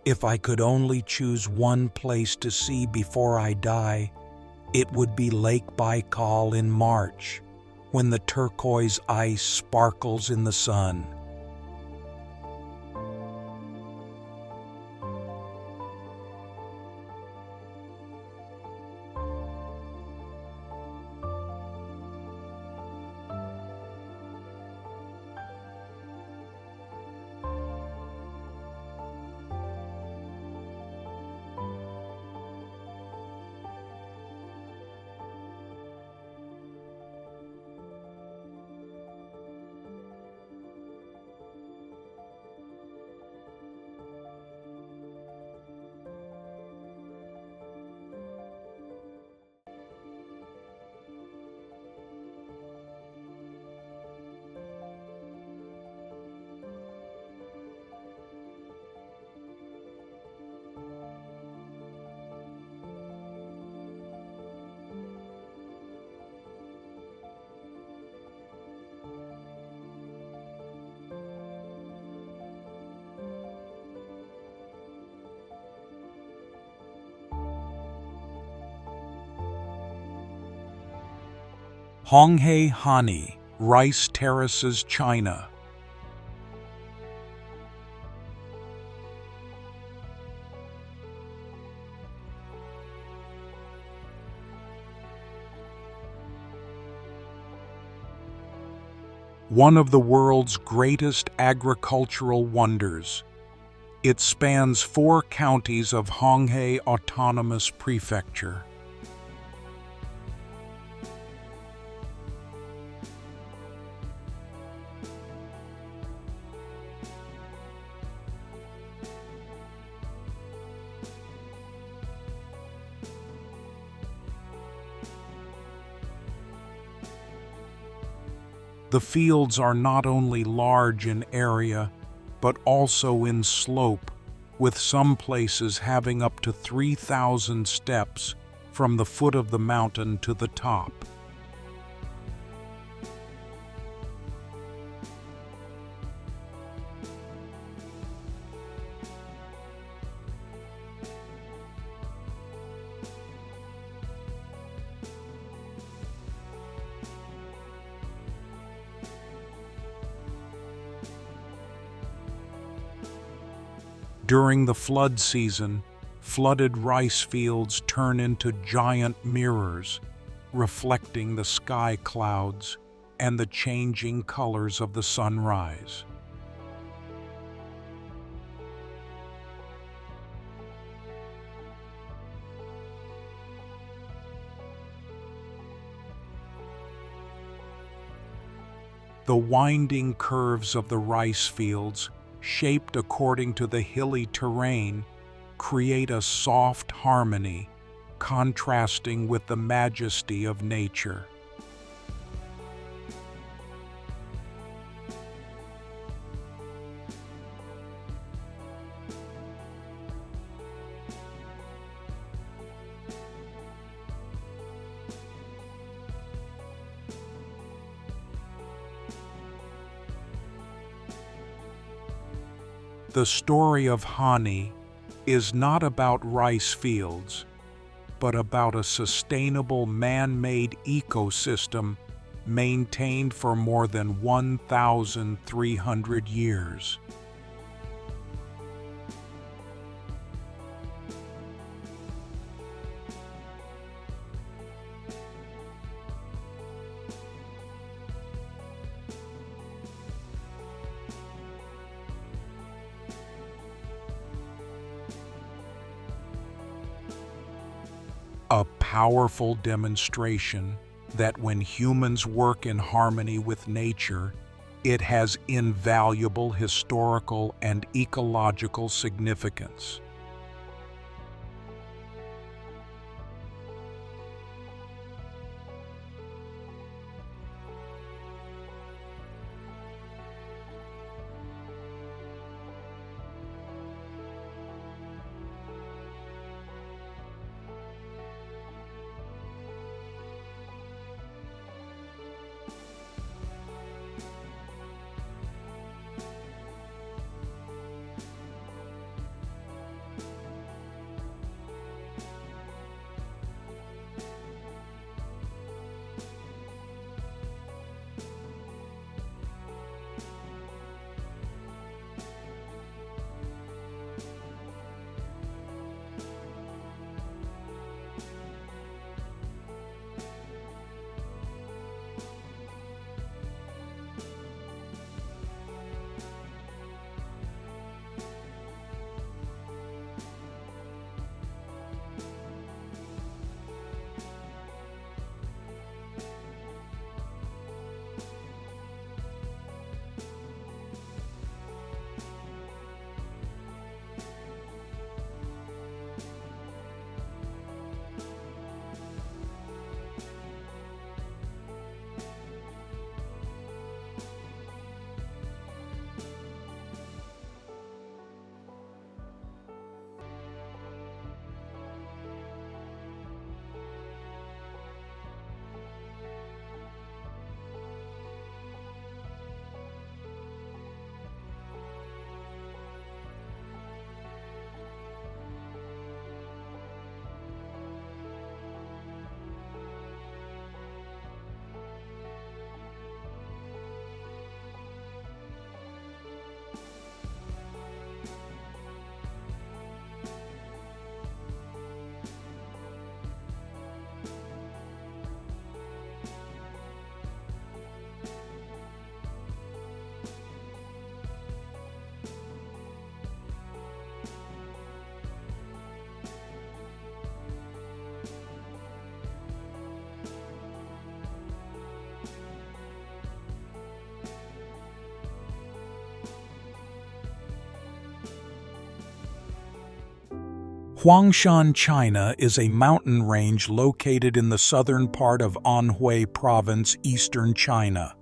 If I could only choose one place to see before I die, it would be Lake Baikal in March, when the turquoise ice sparkles in the sun. Honghae Hani, Rice Terraces, China. One of the world's greatest agricultural wonders. It spans 4 counties of Honghae Autonomous Prefecture. The fields are not only large in area, but also in slope, with some places having up to 3,000 steps from the foot of the mountain to the top. During the flood season, flooded rice fields turn into giant mirrors, reflecting the sky clouds and the changing colors of the sunrise. The winding curves of the rice fields, shaped according to the hilly terrain, create a soft harmony, contrasting with the majesty of nature. The story of Hani is not about rice fields, but about a sustainable man-made ecosystem maintained for more than 1,300 years. A powerful demonstration that when humans work in harmony with nature, it has invaluable historical and ecological significance. Huangshan, China is a mountain range located in the southern part of Anhui Province, eastern China.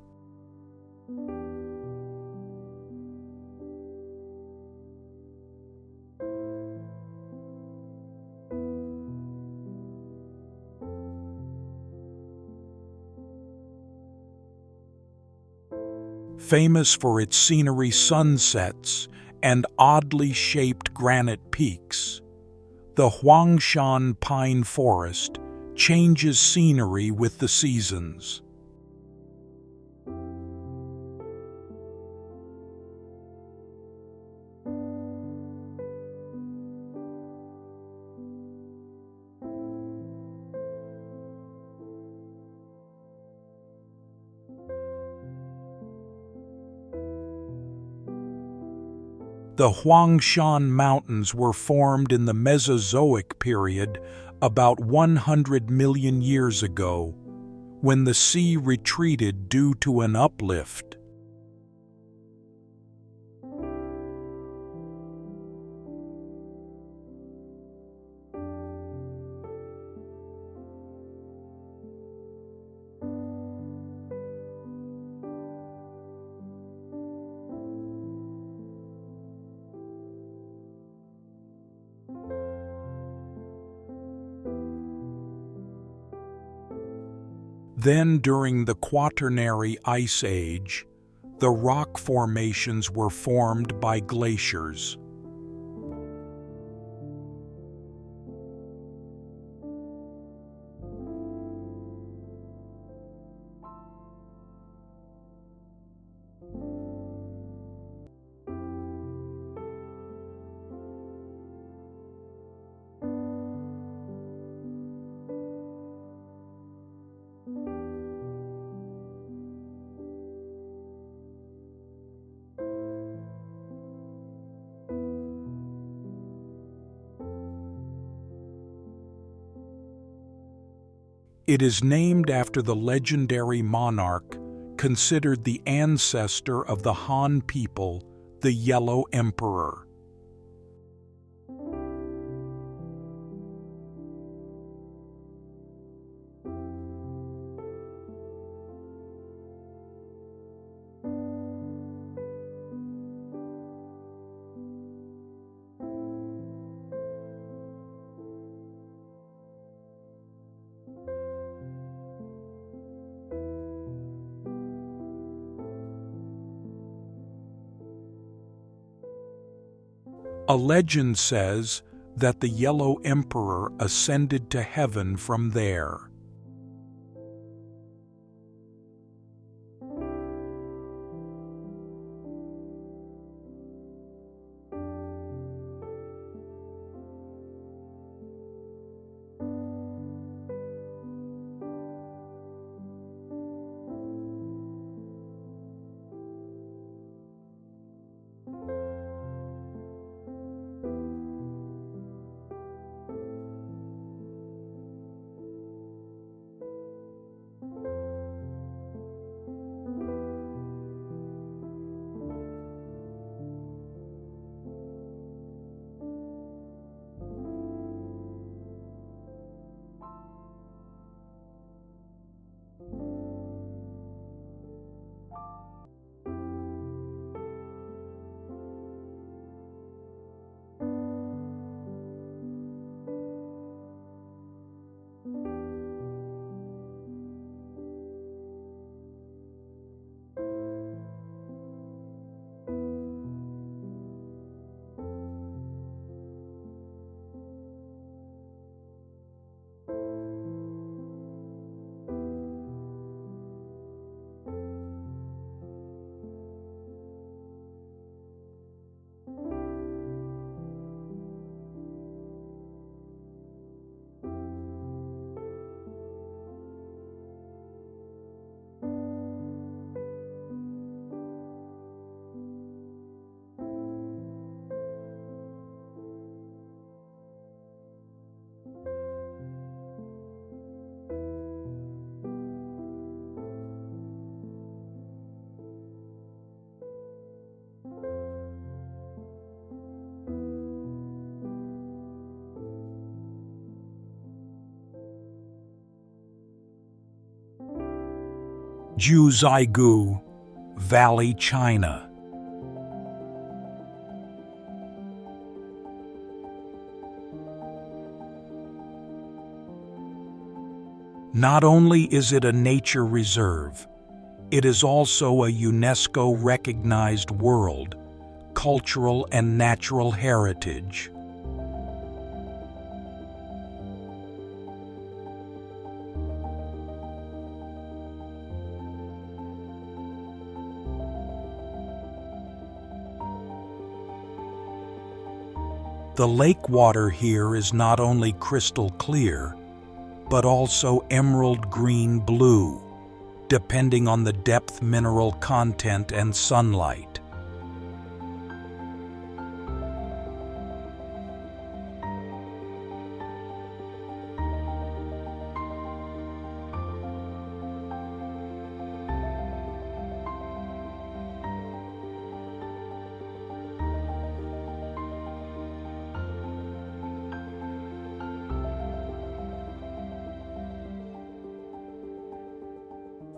Famous for its scenery sunsets and oddly shaped granite peaks, the Huangshan pine forest changes scenery with the seasons. The Huangshan Mountains were formed in the Mesozoic period about 100 million years ago, when the sea retreated due to an uplift. Then, during the Quaternary Ice Age, the rock formations were formed by glaciers. It is named after the legendary monarch considered the ancestor of the Han people, the Yellow Emperor. A legend says that the Yellow Emperor ascended to heaven from there. Jiuzhaigou Valley, China. Not only is it a nature reserve, it is also a UNESCO-recognized world, cultural and natural heritage. The lake water here is not only crystal clear, but also emerald green blue, depending on the depth mineral content and sunlight.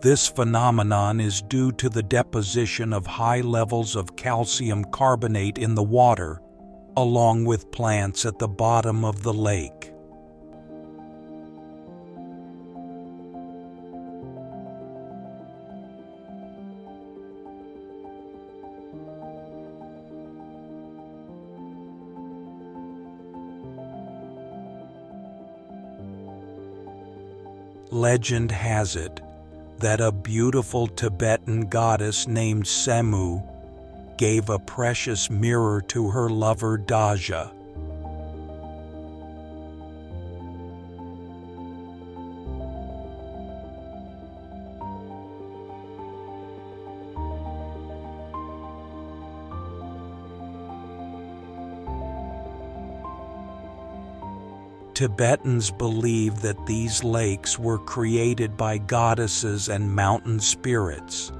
This phenomenon is due to the deposition of high levels of calcium carbonate in the water, along with plants at the bottom of the lake. Legend has it that a beautiful Tibetan goddess named Semu gave a precious mirror to her lover Daja. Tibetans believe that these lakes were created by goddesses and mountain spirits,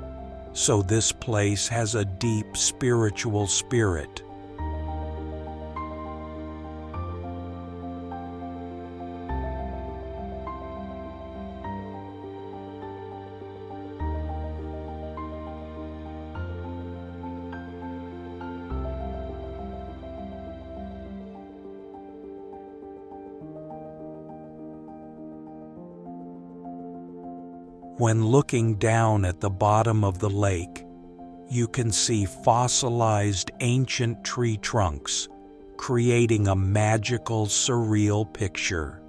so this place has a deep spiritual spirit. When looking down at the bottom of the lake, you can see fossilized ancient tree trunks, creating a magical, surreal picture.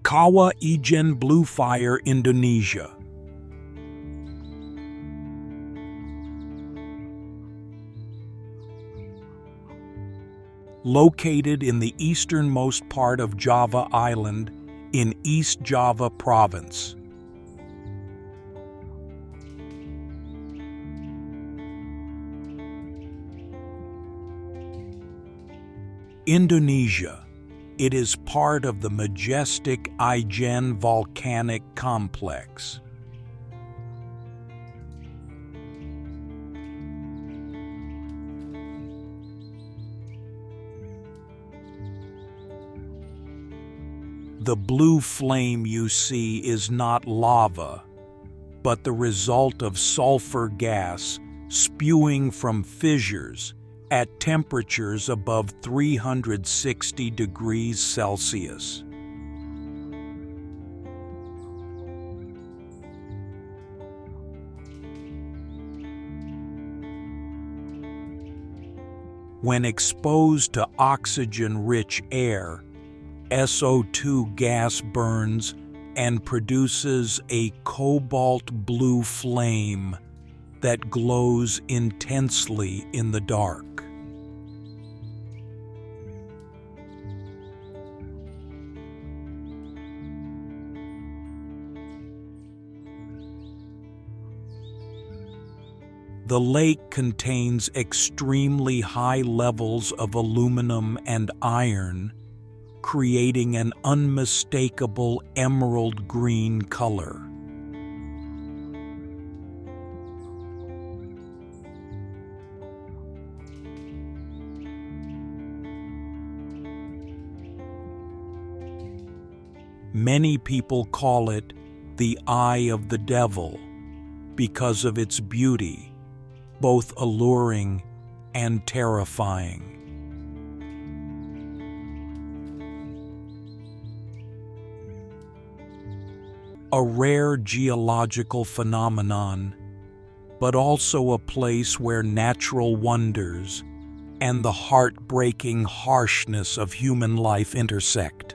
Kawah Ijen Blue Fire, Indonesia. Located in the easternmost part of Java Island in East Java Province. Indonesia. It is part of the majestic Ijen volcanic complex. The blue flame you see is not lava, but the result of sulfur gas spewing from fissures at temperatures above 360 degrees Celsius. When exposed to oxygen-rich air, SO2 gas burns and produces a cobalt blue flame that glows intensely in the dark. The lake contains extremely high levels of aluminum and iron, creating an unmistakable emerald green color. Many people call it the Eye of the Devil because of its beauty, both alluring and terrifying. A rare geological phenomenon, but also a place where natural wonders and the heartbreaking harshness of human life intersect.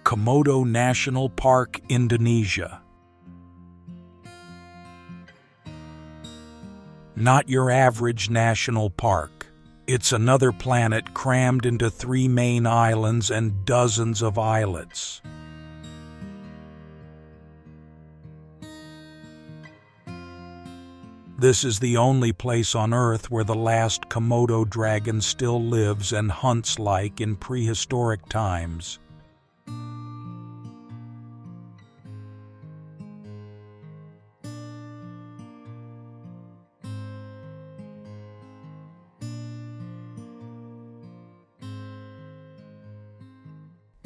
Komodo National Park, Indonesia. Not your average national park. It's another planet crammed into 3 main islands and dozens of islets. This is the only place on Earth where the last Komodo dragon still lives and hunts like in prehistoric times.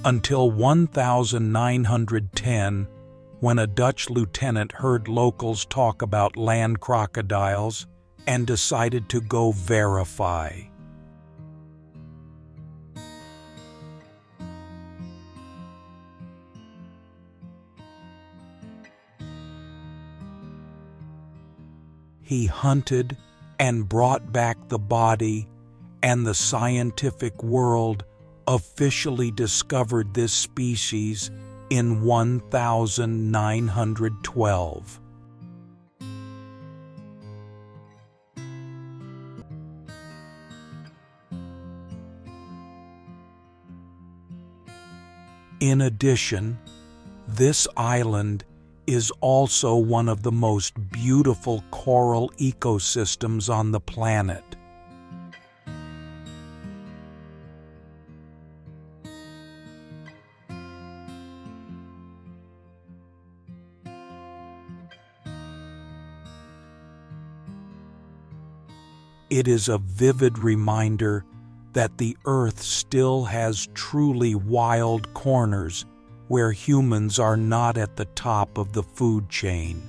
Until 1910, when a Dutch lieutenant heard locals talk about land crocodiles and decided to go verify. He hunted and brought back the body, and the scientific world officially discovered this species in 1912. In addition, this island is also one of the most beautiful coral ecosystems on the planet. It is a vivid reminder that the Earth still has truly wild corners where humans are not at the top of the food chain.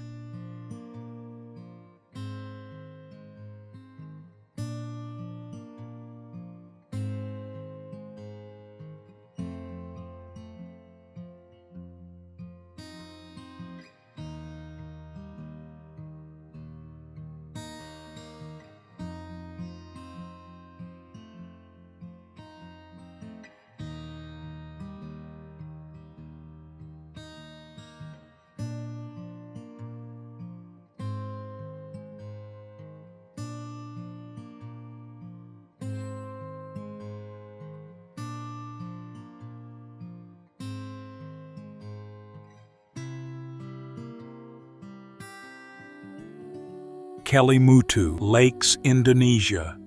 Kelimutu Lakes, Indonesia.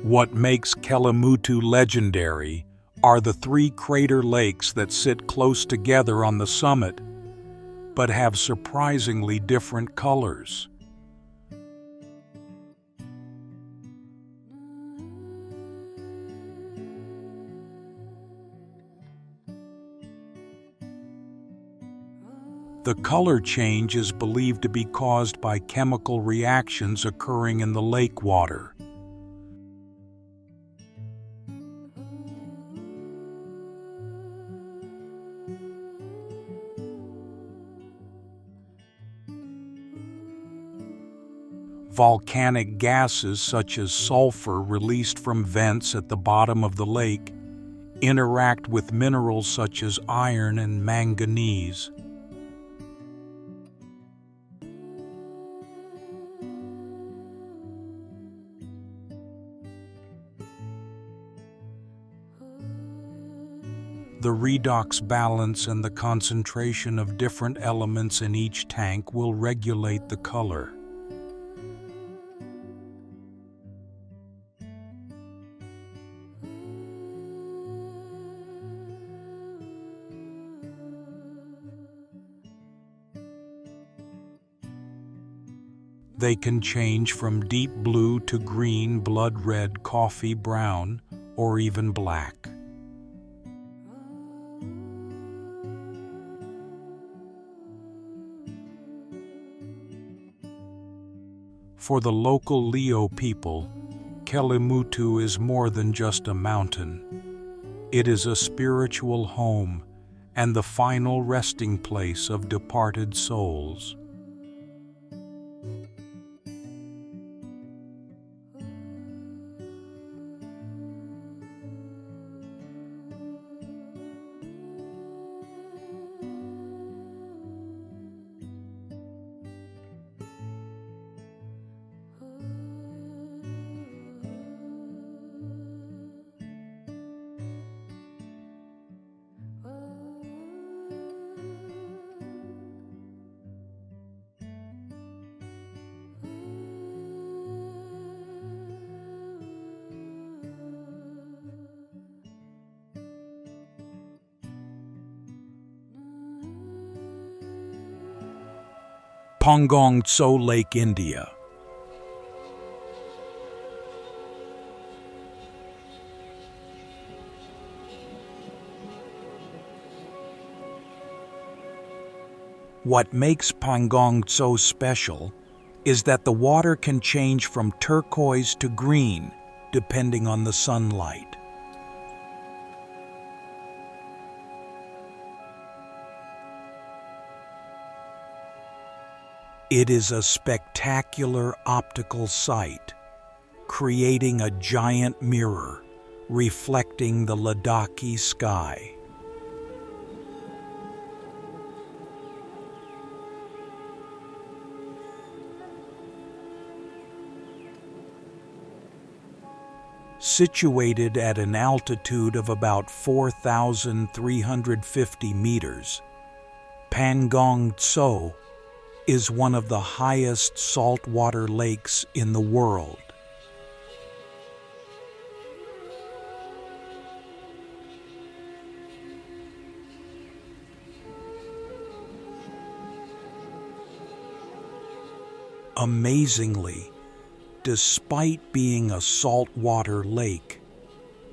What makes Kelimutu legendary are the three crater lakes that sit close together on the summit, but have surprisingly different colors. The color change is believed to be caused by chemical reactions occurring in the lake water. Volcanic gases such as sulfur released from vents at the bottom of the lake interact with minerals such as iron and manganese. The redox balance and the concentration of different elements in each tank will regulate the color. They can change from deep blue to green, blood red, coffee brown, or even black. For the local Leo people, Kelimutu is more than just a mountain. It is a spiritual home and the final resting place of departed souls. Pangong Tso Lake, India. What makes Pangong Tso special is that the water can change from turquoise to green depending on the sunlight. It is a spectacular optical sight, creating a giant mirror reflecting the Ladakhi sky. Situated at an altitude of about 4,350 meters, Pangong Tso is one of the highest saltwater lakes in the world. Amazingly, despite being a saltwater lake,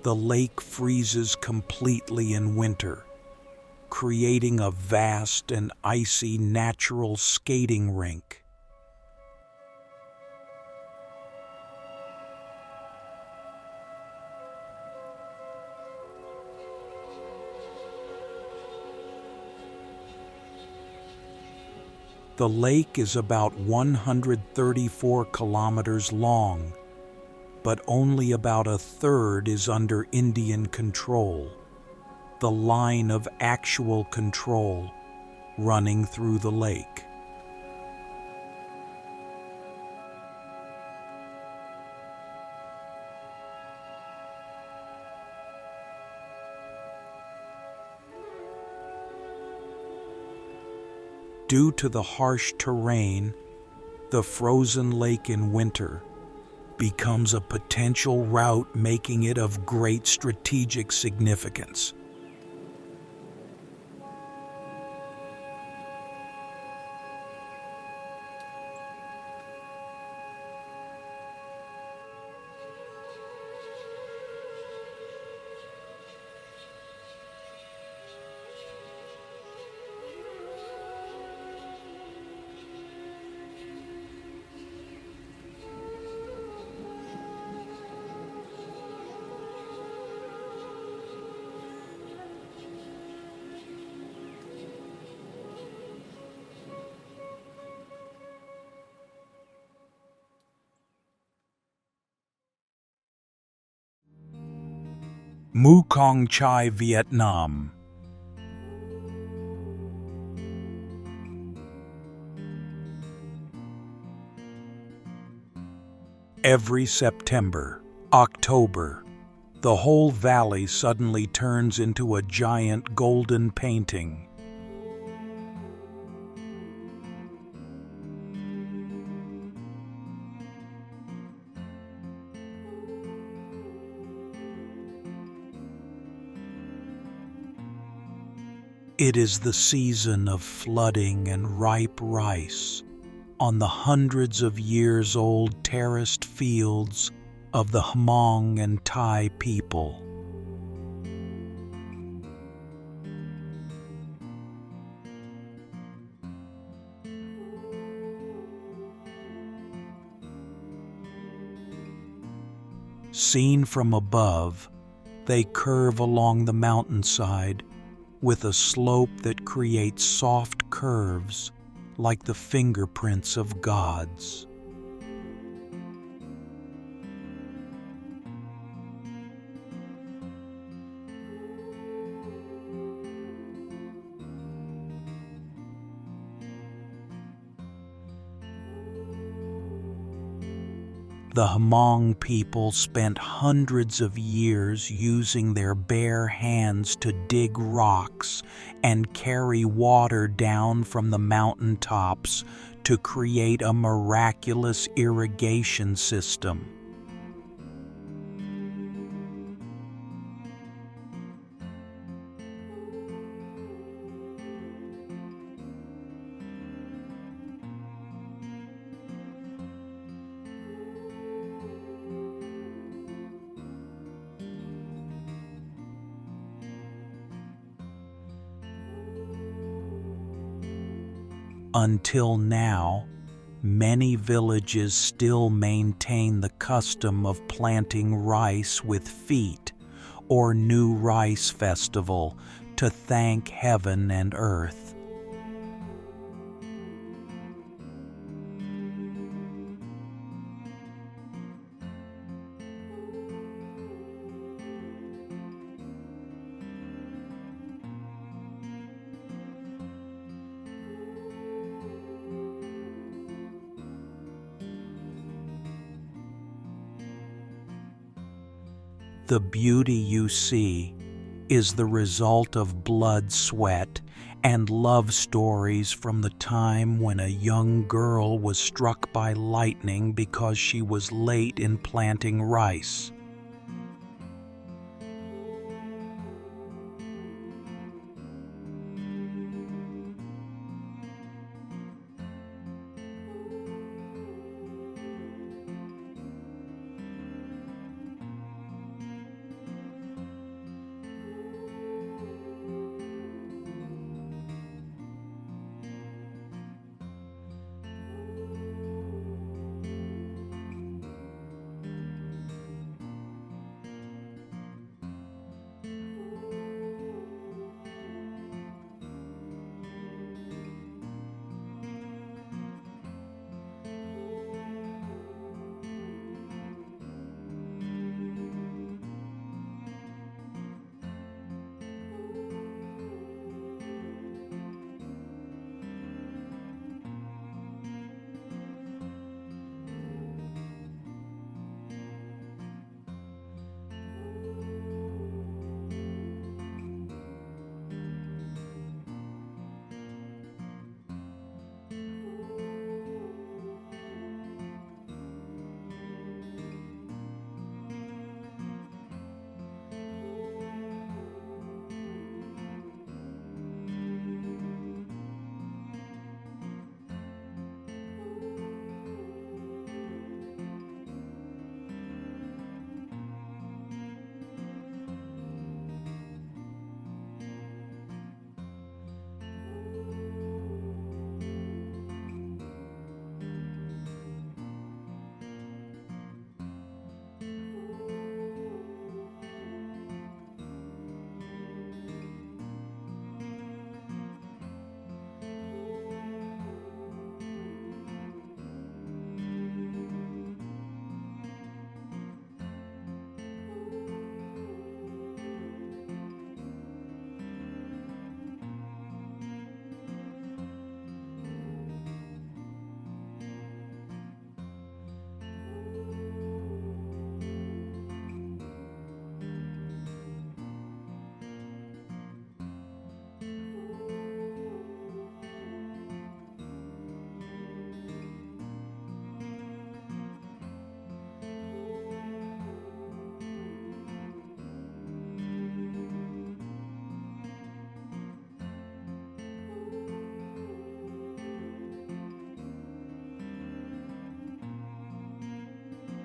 the lake freezes completely in winter, creating a vast and icy natural skating rink. The lake is about 134 kilometers long, but only about a third is under Indian control. The line of actual control running through the lake. Due to the harsh terrain, the frozen lake in winter becomes a potential route, making it of great strategic significance. Mukong Chai, Viet Nam. Every September, October, the whole valley suddenly turns into a giant golden painting. It is the season of flooding and ripe rice on the hundreds of years old terraced fields of the Hmong and Thai people. Seen from above, they curve along the mountainside with a slope that creates soft curves like the fingerprints of gods. The Hmong people spent hundreds of years using their bare hands to dig rocks and carry water down from the mountain tops to create a miraculous irrigation system. Until now, many villages still maintain the custom of planting rice with feet or New Rice Festival to thank heaven and earth. The beauty you see is the result of blood, sweat, and love stories from the time when a young girl was struck by lightning because she was late in planting rice.